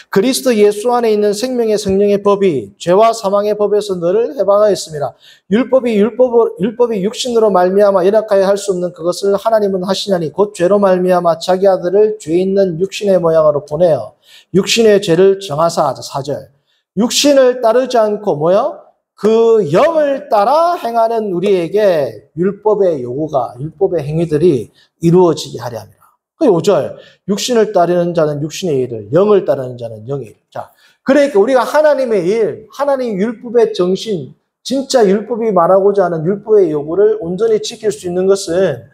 그리스도 예수 안에 있는 생명의 성령의 법이 죄와 사망의 법에서 너를 해방하였습니다. 율법이 육신으로 말미암아 연약하여 할 수 없는 그것을 하나님은 하시냐니 곧 죄로 말미암아 자기 아들을 죄 있는 육신의 모양으로 보내어 육신의 죄를 정하사. 4절. 육신을 따르지 않고 뭐요? 그 영을 따라 행하는 우리에게 율법의 요구가, 율법의 행위들이 이루어지게 하려 합니다. 그 5절, 육신을 따르는 자는 육신의 일을, 영을 따르는 자는 영의 일. 자, 그러니까 우리가 하나님의 일, 하나님 율법의 정신, 진짜 율법이 말하고자 하는 율법의 요구를 온전히 지킬 수 있는 것은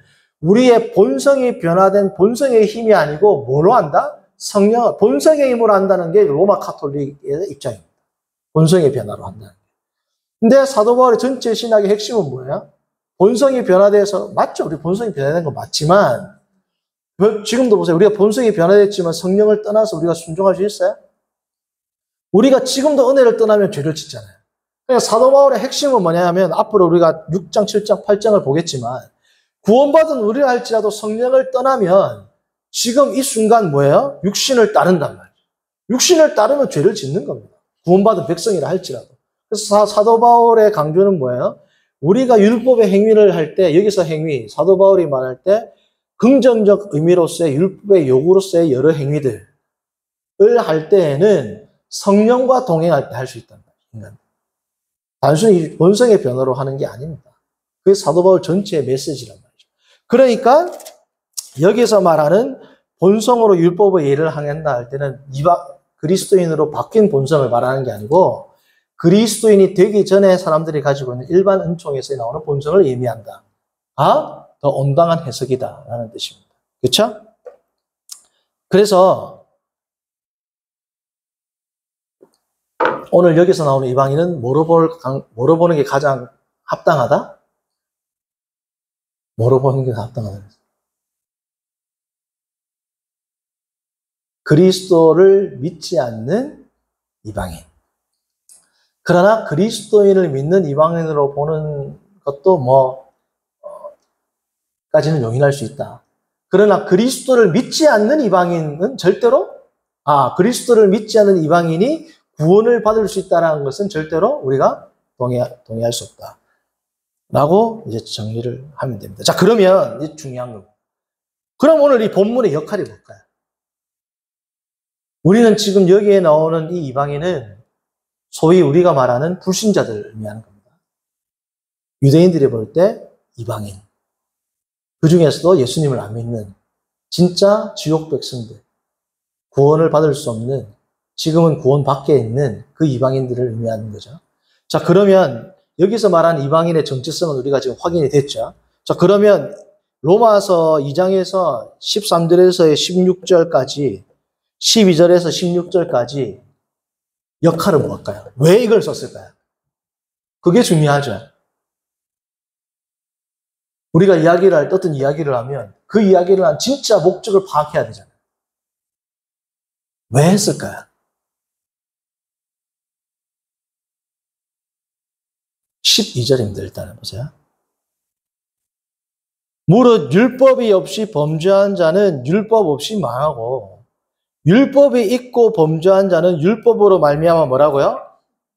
우리의 본성이 변화된 본성의 힘이 아니고 뭐로 한다? 성령, 본성의 힘으로 한다는 게 로마 카톨릭의 입장입니다. 본성의 변화로 한다는 게. 근데 사도 바울의 전체 신학의 핵심은 뭐예요? 본성이 변화돼서, 맞죠? 우리 본성이 변화된 건 맞지만, 지금도 보세요. 우리가 본성이 변화됐지만 성령을 떠나서 우리가 순종할 수 있어요? 우리가 지금도 은혜를 떠나면 죄를 짓잖아요. 그러니까 사도 바울의 핵심은 뭐냐면, 앞으로 우리가 6장, 7장, 8장을 보겠지만, 구원받은 우리라 할지라도 성령을 떠나면, 지금 이 순간 뭐예요? 육신을 따른단 말이에요. 육신을 따르면 죄를 짓는 겁니다. 구원받은 백성이라 할지라도. 그래서 사도 바울의 강조는 뭐예요? 우리가 율법의 행위를 할 때, 여기서 행위, 사도 바울이 말할 때, 긍정적 의미로서의 율법의 요구로서의 여러 행위들을 할 때에는 성령과 동행할 때 할 수 있단 말이에요. 단순히 본성의 변화로 하는 게 아닙니다. 그게 사도 바울 전체의 메시지란 말이죠. 그러니까 여기서 말하는 본성으로 율법의 예를 행한다 할 때는 그리스도인으로 바뀐 본성을 말하는 게 아니고 그리스도인이 되기 전에 사람들이 가지고 있는 일반 은총에서 나오는 본성을 의미한다. 더 온당한 해석이다 라는 뜻입니다. 그렇죠? 그래서 오늘 여기서 나오는 이방인은 뭐로 보는 게 가장 합당하다? 뭐로 보는 게 합당하다? 그리스도를 믿지 않는 이방인. 그러나 그리스도인을 믿는 이방인으로 보는 것도 까지는 용인할 수 있다. 그러나 그리스도를 믿지 않는 이방인은 절대로, 그리스도를 믿지 않는 이방인이 구원을 받을 수 있다는 것은 절대로 우리가 동의할 수 없다. 라고 이제 정리를 하면 됩니다. 자, 그러면 이제 중요한 거. 그럼 오늘 이 본문의 역할이 뭘까요? 우리는 지금 여기에 나오는 이 이방인은 소위 우리가 말하는 불신자들을 의미하는 겁니다. 유대인들이 볼 때 이방인. 그 중에서도 예수님을 안 믿는 진짜 지옥 백성들, 구원을 받을 수 없는, 지금은 구원 밖에 있는 그 이방인들을 의미하는 거죠. 자, 그러면 여기서 말한 이방인의 정체성은 우리가 지금 확인이 됐죠. 자, 그러면 로마서 2장에서 13절에서 16절까지, 12절에서 16절까지 역할은 뭘까요? 왜 이걸 썼을까요? 그게 중요하죠. 우리가 어떤 이야기를 하면 그 이야기를 한 진짜 목적을 파악해야 되잖아요. 왜 했을까요? 12절입니다. 일단은 보세요. 무릇 율법이 없이 범죄한 자는 율법 없이 망하고 율법이 있고 범죄한 자는 율법으로 말미암아 뭐라고요?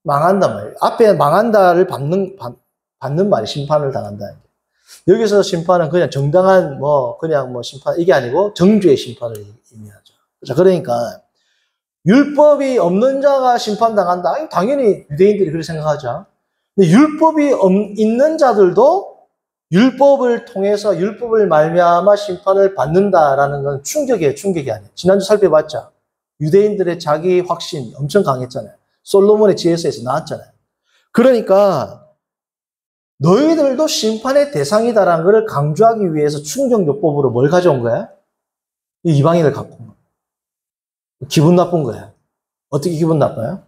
망한단 말이에요. 앞에 망한다를 받는 말이 심판을 당한다. 여기서 심판은 그냥 정당한 심판 이게 아니고 정죄의 심판을 의미하죠. 자, 그러니까 율법이 없는 자가 심판당한다. 당연히 유대인들이 그렇게 생각하죠. 근데 율법이 있는 자들도 율법을 통해서 율법을 말미암아 심판을 받는다라는 건 충격이 아니에요. 지난주 살펴봤죠. 유대인들의 자기 확신 엄청 강했잖아요. 솔로몬의 지혜서에서 나왔잖아요. 그러니까 너희들도 심판의 대상이다라는 것을 강조하기 위해서 충격요법으로 뭘 가져온 거야? 이방인을 갖고 온 거야. 기분 나쁜 거야. 어떻게 기분 나빠요?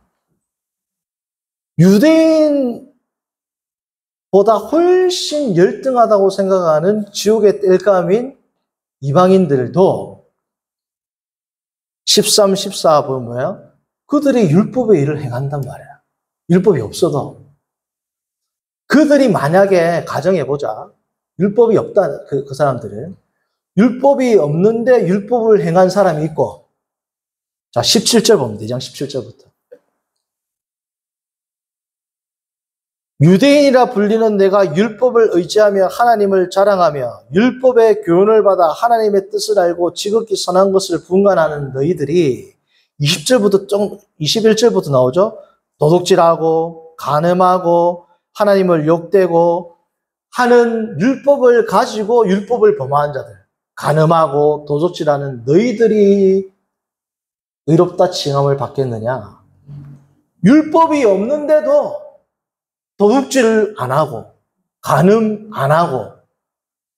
유대인보다 훨씬 열등하다고 생각하는 지옥의 땔감인 이방인들도 13, 14 보면 뭐예요? 그들이 율법의 일을 행한단 말이야. 율법이 없어도. 그들이 만약에 가정해보자. 율법이 없다, 그 사람들은. 율법이 없는데 율법을 행한 사람이 있고. 자, 17절 봅니다. 2장 17절부터. 유대인이라 불리는 내가 율법을 의지하며 하나님을 자랑하며 율법의 교훈을 받아 하나님의 뜻을 알고 지극히 선한 것을 분간하는 너희들이 21절부터 나오죠. 도둑질하고 간음하고 하나님을 욕되고 하는 율법을 가지고 율법을 범하는 자들, 간음하고 도둑질하는 너희들이 의롭다 칭함을 받겠느냐? 율법이 없는데도 도둑질 안 하고 간음 안 하고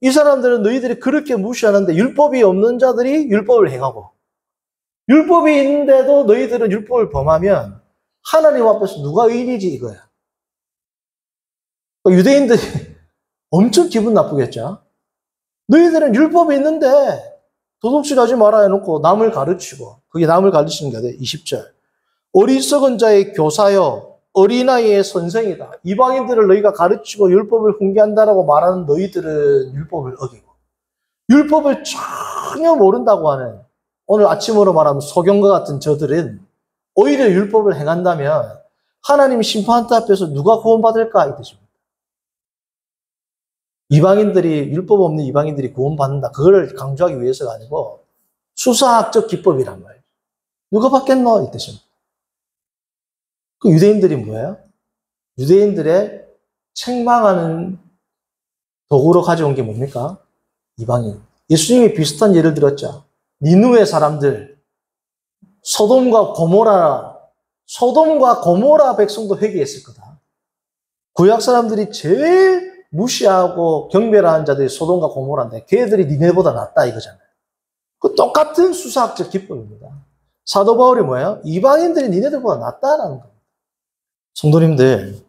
이 사람들은 너희들이 그렇게 무시하는데 율법이 없는 자들이 율법을 행하고 율법이 있는데도 너희들은 율법을 범하면 하나님 앞에서 누가 의인이지 이거야. 유대인들이 엄청 기분 나쁘겠죠. 너희들은 율법이 있는데 도둑질하지 말아 해놓고 남을 가르치고 그게 남을 가르치는 게 돼. 20절. 어리석은 자의 교사여 어린아이의 선생이다. 이방인들을 너희가 가르치고 율법을 훈계한다라고 말하는 너희들은 율법을 어기고 율법을 전혀 모른다고 하는 오늘 아침으로 말하면 소경과 같은 저들은 오히려 율법을 행한다면 하나님 심판대 앞에서 누가 구원받을까 이 뜻입니다. 이방인들이 율법 없는 이방인들이 구원받는다. 그걸 강조하기 위해서가 아니고 수사학적 기법이란 말이에요. 누가 받겠노 이 뜻입니다. 그 유대인들이 뭐예요? 유대인들의 책망하는 도구로 가져온 게 뭡니까? 이방인. 예수님이 비슷한 예를 들었죠. 니느웨 사람들, 소돔과 고모라 백성도 회개했을 거다. 구약 사람들이 제일 무시하고 경멸하는 자들이 소돔과 고모라인데 걔들이 니네보다 낫다 이거잖아요. 그 똑같은 수사학적 기법입니다. 사도 바울이 뭐예요? 이방인들이 니네들보다 낫다라는 겁니다. 성도님들,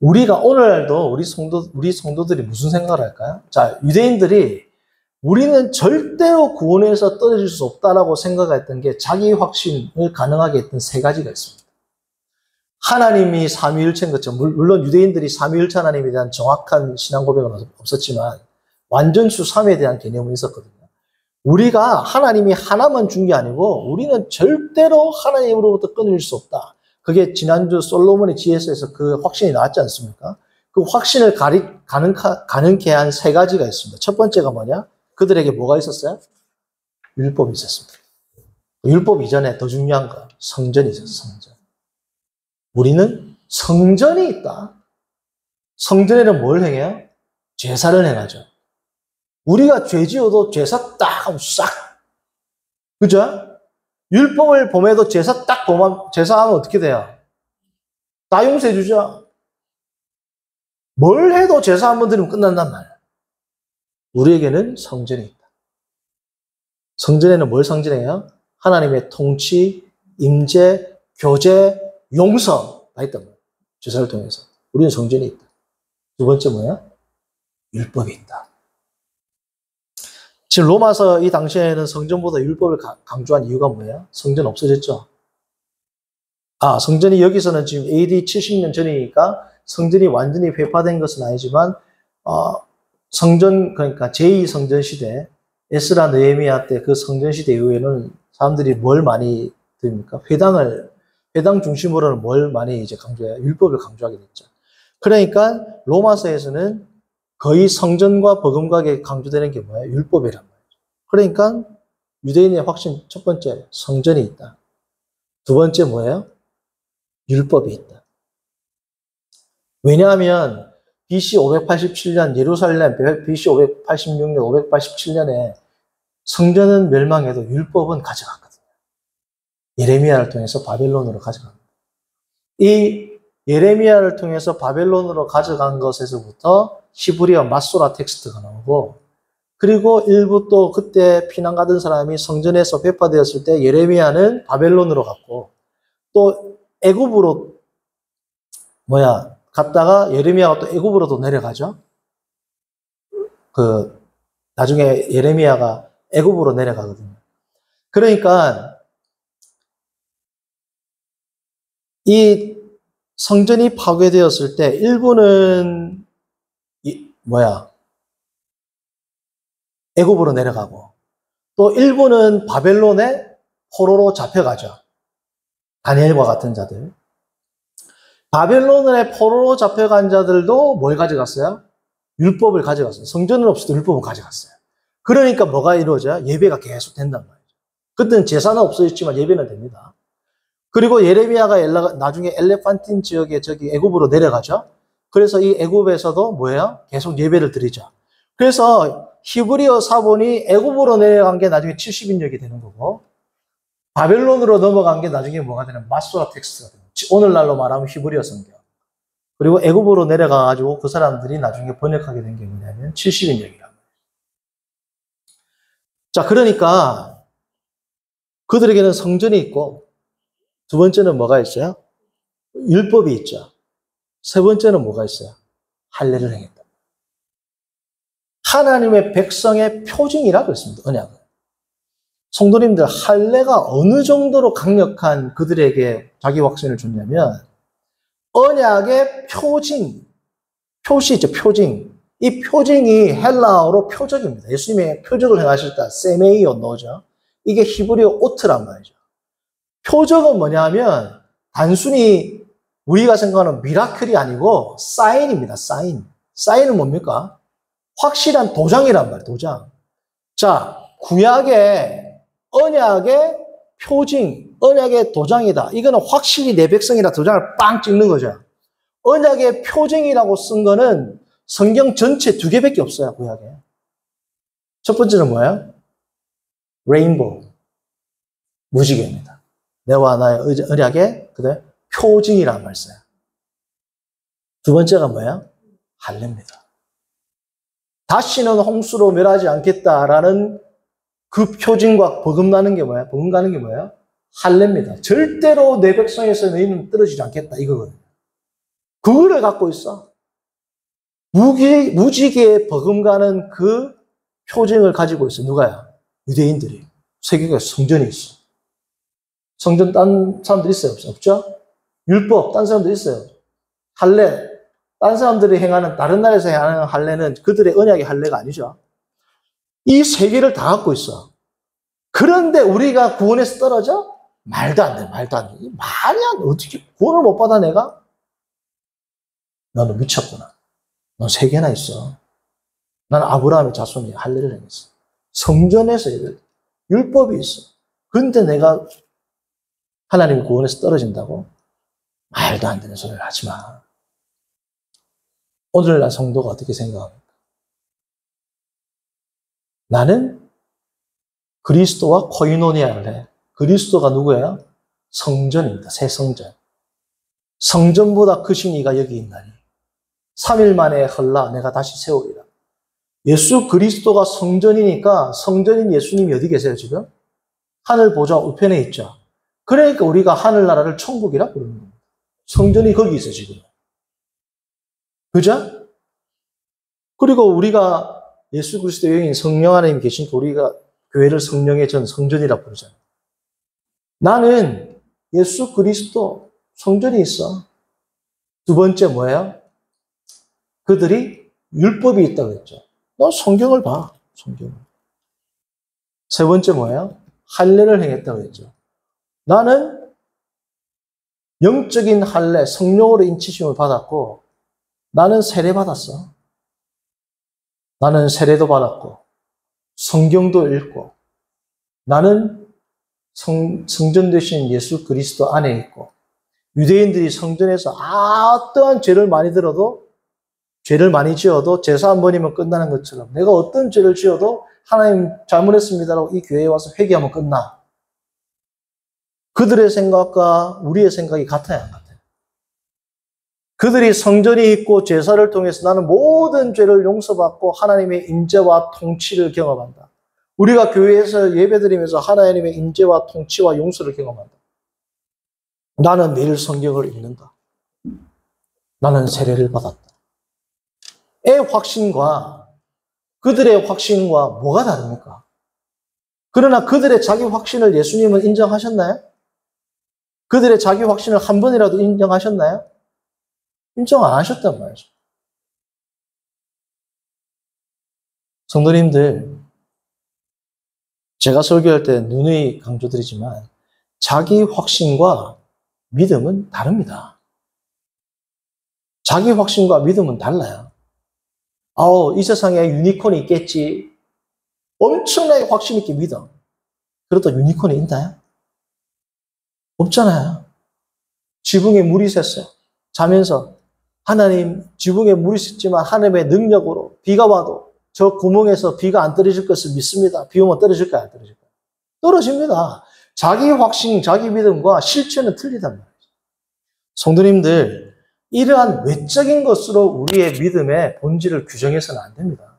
우리가 오늘날도 우리 성도들이 무슨 생각을 할까요? 자, 유대인들이 우리는 절대로 구원에서 떨어질 수 없다라고 생각했던 게 자기 확신을 가능하게 했던 세 가지가 있습니다. 하나님이 삼위일체인 것처럼 물론 유대인들이 삼위일체 하나님에 대한 정확한 신앙 고백은 없었지만 완전수 3에 대한 개념은 있었거든요. 우리가 하나님이 하나만 준 게 아니고 우리는 절대로 하나님으로부터 끊을 수 없다. 그게 지난주 솔로몬의 지혜서에서 그 확신이 나왔지 않습니까? 그 확신을 가능케 한 세 가지가 있습니다. 첫 번째가 뭐냐? 그들에게 뭐가 있었어요? 율법이 있었습니다. 율법 이전에 더 중요한 거, 성전이 있었어요. 성전. 우리는 성전이 있다. 성전에는 뭘 행해요? 제사를 행하죠. 우리가 죄 지어도 제사 딱 하면 싹. 그죠? 율법을 범해도 제사 딱 제사하면 어떻게 돼요? 다 용서해 주죠. 뭘 해도 제사 한번 드리면 끝난단 말이에요. 우리에게는 성전이 있다. 성전에는 뭘 상징해요? 하나님의 통치, 임재, 교제, 용서 다 있단 말이에요. 제사를 통해서. 우리는 성전이 있다. 두 번째 뭐야? 율법이 있다. 지금 로마서 이 당시에는 성전보다 율법을 강조한 이유가 뭐예요? 성전 없어졌죠? 성전이 여기서는 지금 AD 70년 전이니까 성전이 완전히 회파된 것은 아니지만 성전, 그러니까 제2성전 시대, 에스라 느헤미야 때 그 성전 시대 이후에는 사람들이 뭘 많이 드립니까? 회당 중심으로는 뭘 많이 이제 강조해요? 율법을 강조하게 됐죠. 그러니까 로마서에서는 거의 성전과 버금가게 강조되는 게 뭐예요? 율법이란 말이죠. 그러니까 유대인의 확신 첫 번째, 성전이 있다. 두 번째 뭐예요? 율법이 있다. 왜냐하면 BC 587년 예루살렘, BC 586년, 587년에 성전은 멸망해도 율법은 가져갔거든요. 예레미야를 통해서 바벨론으로 가져갑니다. 이 예레미야를 통해서 바벨론으로 가져간 것에서부터 히브리어 마소라 텍스트가 나오고 그리고 일부 또 그때 피난 가던 사람이 성전에서 배파되었을 때 예레미야는 바벨론으로 갔고 또 애굽으로 갔다가 예레미야가 또 애굽으로도 내려가죠. 나중에 예레미야가 애굽으로 내려가거든요. 그러니까 이 성전이 파괴되었을 때 일부는 애굽으로 내려가고 또 일부는 바벨론의 포로로 잡혀가죠. 다니엘과 같은 자들. 바벨론의 포로로 잡혀간 자들도 뭘 가져갔어요? 율법을 가져갔어요. 성전은 없어도 율법을 가져갔어요. 그러니까 뭐가 이루어져요? 예배가 계속 된단 말이죠. 그때는 제사는 없어졌지만 예배는 됩니다. 그리고 예레미야가 나중에 엘레판틴 지역에 애굽으로 내려가죠. 그래서 이 애굽에서도 뭐예요? 계속 예배를 드리죠. 그래서 히브리어 사본이 애굽으로 내려간 게 나중에 70인역이 되는 거고 바벨론으로 넘어간 게 나중에 뭐가 되는 마소라 텍스트가 되는 거죠. 오늘날로 말하면 히브리어 성경. 그리고 애굽으로 내려가가지고 그 사람들이 나중에 번역하게 된 게 뭐냐면 70인역이란 말이에요. 자, 그러니까 그들에게는 성전이 있고, 두 번째는 뭐가 있어요? 율법이 있죠. 세 번째는 뭐가 있어요? 할례를 행했다. 하나님의 백성의 표징이라고 했습니다. 언약은. 성도님들, 할례가 어느 정도로 강력한 그들에게 자기 확신을 줬냐면, 언약의 표징, 표시 있죠, 표징. 이 표징이 헬라어로 표적입니다. 예수님의 표적을 행하실 때 세메이온 노죠. 이게 히브리어 오트란 말이죠. 표적은 뭐냐면 단순히 우리가 생각하는 미라클이 아니고 사인입니다. 사인. 사인은 뭡니까? 확실한 도장이란 말이에요. 도장. 자, 구약의 언약의 표징, 언약의 도장이다. 이거는 확실히 내 백성이라 도장을 빵 찍는 거죠. 언약의 표징이라고 쓴 거는 성경 전체 2개밖에 없어요. 구약에. 첫 번째는 뭐예요? 레인보우. 무지개입니다. 내와 나의 언약의 표징이라는 말 써요. 두 번째가 뭐예요? 할례입니다. 다시는 홍수로 멸하지 않겠다라는 그 표징과 버금가는 게 뭐예요? 버금가는 게 뭐예요? 할례입니다. 절대로 내 백성에서 너희는 떨어지지 않겠다 이거거든요. 그거를 갖고 있어. 무지개에 버금가는 그 표징을 가지고 있어. 누가요? 유대인들이. 세계에 성전이 있어. 성전 딴 사람들 있어요? 없죠? 율법 딴 사람들 있어요? 할례 딴 사람들이 행하는, 다른 나라에서 행하는 할례는 그들의 언약의 할례가 아니죠. 이 세 개를 다 갖고 있어. 그런데 우리가 구원에서 떨어져? 말도 안 돼, 말도 안 돼. 말이 안 돼. 어떻게 구원을 못 받아 내가? 너는 미쳤구나. 넌 세 개나 있어. 나는 아브라함의 자손이 할례를 행했어. 성전에서 율법이 있어. 근데 내가 하나님 구원에서 떨어진다고? 말도 안 되는 소리를 하지 마. 오늘날 성도가 어떻게 생각합니까? 나는 그리스도와 코이노니아를 해. 그리스도가 누구예요? 성전입니다. 새 성전. 성전보다 크신 이가 여기 있나니 3일 만에 헐라 내가 다시 세우리라. 예수 그리스도가 성전이니까 성전인 예수님이 어디 계세요 지금? 하늘 보좌 우편에 있죠. 그러니까 우리가 하늘나라를 천국이라 부르는 겁니다. 성전이 거기 있어요 지금. 그죠? 그리고 우리가 예수 그리스도의 영인 성령 하나님 계시니까 우리가 교회를 성령의 전 성전이라 부르잖아요. 나는 예수 그리스도 성전이 있어. 두 번째 뭐예요? 그들이 율법이 있다고 했죠. 너 성경을 봐. 성경을. 세 번째 뭐예요? 할례를 행했다고 했죠. 나는 영적인 할례, 성령으로 인치심을 받았고 나는 세례 받았어. 나는 세례도 받았고 성경도 읽고 나는 성전 되신 예수 그리스도 안에 있고 유대인들이 성전에서 어떠한 죄를 많이 들어도 죄를 많이 지어도 제사 한 번이면 끝나는 것처럼 내가 어떤 죄를 지어도 하나님 잘못했습니다라고 이 교회에 와서 회개하면 끝나. 그들의 생각과 우리의 생각이 같아야 안 같아요. 그들이 성전이 있고 제사를 통해서 나는 모든 죄를 용서받고 하나님의 임재와 통치를 경험한다. 우리가 교회에서 예배드리면서 하나님의 임재와 통치와 용서를 경험한다. 나는 매일 성경을 읽는다. 나는 세례를 받았다. 의 확신과 그들의 확신과 뭐가 다릅니까? 그러나 그들의 자기 확신을 예수님은 인정하셨나요? 그들의 자기 확신을 한 번이라도 인정하셨나요? 인정 안 하셨단 말이죠. 성도님들, 제가 설교할 때 누누이 강조드리지만 자기 확신과 믿음은 다릅니다. 자기 확신과 믿음은 달라요. 이 세상에 유니콘이 있겠지. 엄청나게 확신 있게 믿어. 그래도 유니콘이 있나요? 없잖아요. 지붕에 물이 샜어요. 자면서 하나님 지붕에 물이 샜지만 하나님의 능력으로 비가 와도 저 구멍에서 비가 안 떨어질 것을 믿습니다. 비 오면 떨어질까요? 안 떨어질까요? 떨어집니다. 자기 확신, 자기 믿음과 실체는 틀리단 말이죠. 성도님들, 이러한 외적인 것으로 우리의 믿음의 본질을 규정해서는 안 됩니다.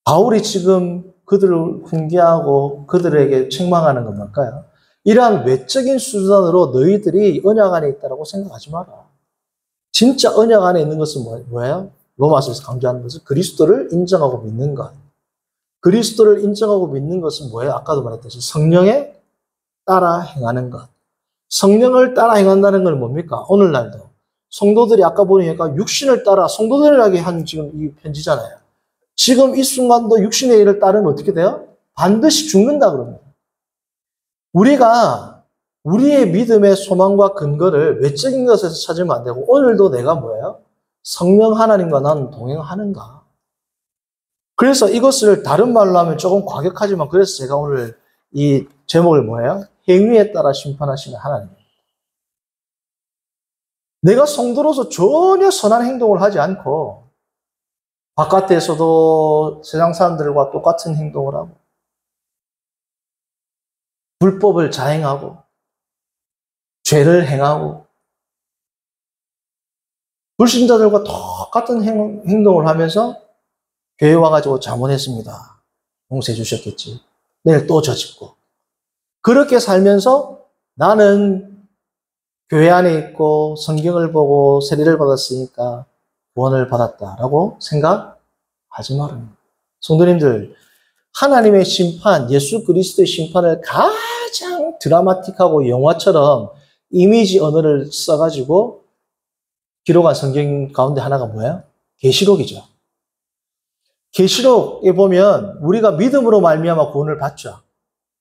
바울이 지금 그들을 훈계하고 그들에게 책망하는 건 뭘까요? 이러한 외적인 수단으로 너희들이 언약 안에 있다고 생각하지 마라. 진짜 언약 안에 있는 것은 뭐예요? 로마서에서 강조하는 것은 그리스도를 인정하고 믿는 것. 그리스도를 인정하고 믿는 것은 뭐예요? 아까도 말했듯이 성령에 따라 행하는 것. 성령을 따라 행한다는 건 뭡니까? 오늘날도 성도들이 아까 보니까 육신을 따라 성도들에게 한 지금 이 편지잖아요. 지금 이 순간도 육신의 일을 따르면 어떻게 돼요? 반드시 죽는다 그럽니다. 우리가 우리의 믿음의 소망과 근거를 외적인 것에서 찾으면 안 되고 오늘도 내가 뭐예요? 성령 하나님과 나는 동행하는가? 그래서 이것을 다른 말로 하면 조금 과격하지만 그래서 제가 오늘 이 제목을 뭐예요? 행위에 따라 심판하시는 하나님. 내가 성도로서 전혀 선한 행동을 하지 않고 바깥에서도 세상 사람들과 똑같은 행동을 하고 불법을 자행하고 죄를 행하고 불신자들과 똑같은 행동을 하면서 교회 와가지고 자문했습니다. 용서해 주셨겠지. 내일 또 저 짓고. 그렇게 살면서 나는 교회 안에 있고 성경을 보고 세례를 받았으니까 구원을 받았다라고 생각하지 말아요. 성도님들, 하나님의 심판, 예수 그리스도의 심판을 가장 드라마틱하고 영화처럼 이미지 언어를 써가지고 기록한 성경 가운데 하나가 뭐예요? 계시록이죠. 계시록에 보면 우리가 믿음으로 말미암아 구원을 받죠.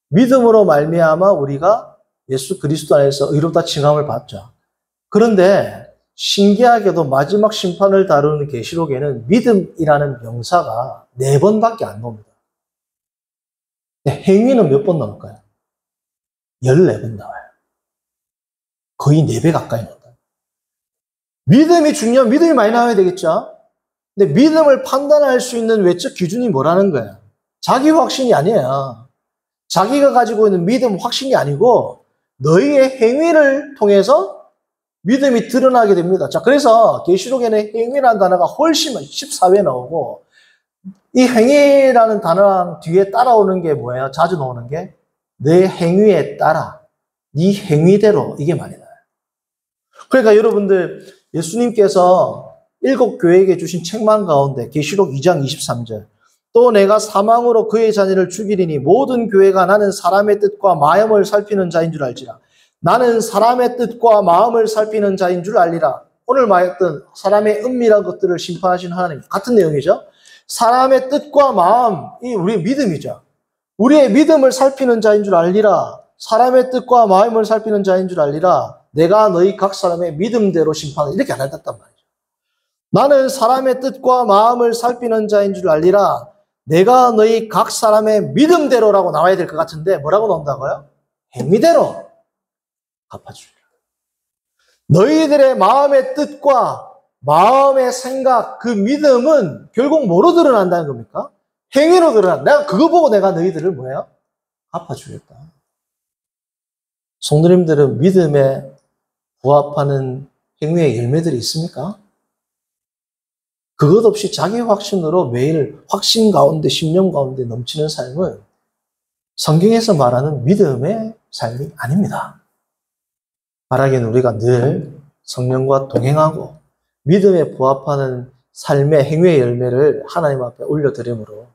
믿음으로 말미암아 우리가 예수 그리스도 안에서 의롭다 칭함을 받죠. 그런데 신기하게도 마지막 심판을 다루는 계시록에는 믿음이라는 명사가 4번밖에 안 나옵니다. 행위는 몇 번 나올까요? 14번 나와요. 거의 4배 가까이 나온다. 믿음이 중요한 믿음이 많이 나와야 되겠죠? 근데 믿음을 판단할 수 있는 외적 기준이 뭐라는 거예요? 자기 확신이 아니에요. 자기가 가지고 있는 믿음 확신이 아니고 너희의 행위를 통해서 믿음이 드러나게 됩니다. 자, 그래서 계시록에는 행위라는 단어가 훨씬 14회 나오고 이 행위라는 단어랑 뒤에 따라오는 게 뭐예요? 자주 나오는 게 내 행위에 따라 네 행위대로 이게 많이 나와요. 그러니까 여러분들 예수님께서 7 교회에게 주신 책망 가운데 계시록 2장 23절 또 내가 사망으로 그의 자녀를 죽이리니 모든 교회가 나는 사람의 뜻과 마음을 살피는 자인 줄 알지라. 나는 사람의 뜻과 마음을 살피는 자인 줄 알리라. 오늘 말했던 사람의 은밀한 것들을 심판하신 하나님 같은 내용이죠. 사람의 뜻과 마음, 이 우리의 믿음이죠. 우리의 믿음을 살피는 자인 줄 알리라. 사람의 뜻과 마음을 살피는 자인 줄 알리라. 내가 너희 각 사람의 믿음대로 심판을 이렇게 안 했단 말이죠. 나는 사람의 뜻과 마음을 살피는 자인 줄 알리라. 내가 너희 각 사람의 믿음대로라고 나와야 될 것 같은데 뭐라고 나온다고요? 행위대로 갚아주리라. 너희들의 마음의 뜻과 마음의 생각, 그 믿음은 결국 뭐로 드러난다는 겁니까? 행위로 드러난다. 내가 그거 보고 내가 너희들을 뭐예요? 갚아주겠다. 성도님들은 믿음에 부합하는 행위의 열매들이 있습니까? 그것 없이 자기 확신으로 매일 확신 가운데, 신념 가운데 넘치는 삶은 성경에서 말하는 믿음의 삶이 아닙니다. 바라기는 우리가 늘 성령과 동행하고 믿음에 부합하는 삶의 행위의 열매를 하나님 앞에 올려드림으로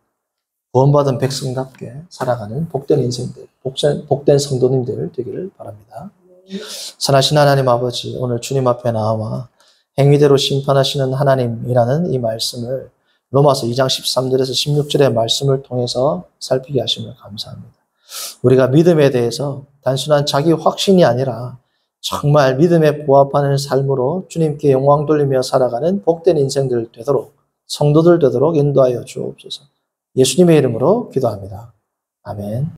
구원받은 백성답게 살아가는 복된 인생들, 복된 성도님들 되기를 바랍니다. 선하신 하나님 아버지, 오늘 주님 앞에 나와 행위대로 심판하시는 하나님이라는 이 말씀을 로마서 2장 13절에서 16절의 말씀을 통해서 살피게 하심을 감사합니다. 우리가 믿음에 대해서 단순한 자기 확신이 아니라 정말 믿음에 부합하는 삶으로 주님께 영광 돌리며 살아가는 복된 인생들 되도록 성도들 되도록 인도하여 주옵소서. 예수님의 이름으로 기도합니다. 아멘.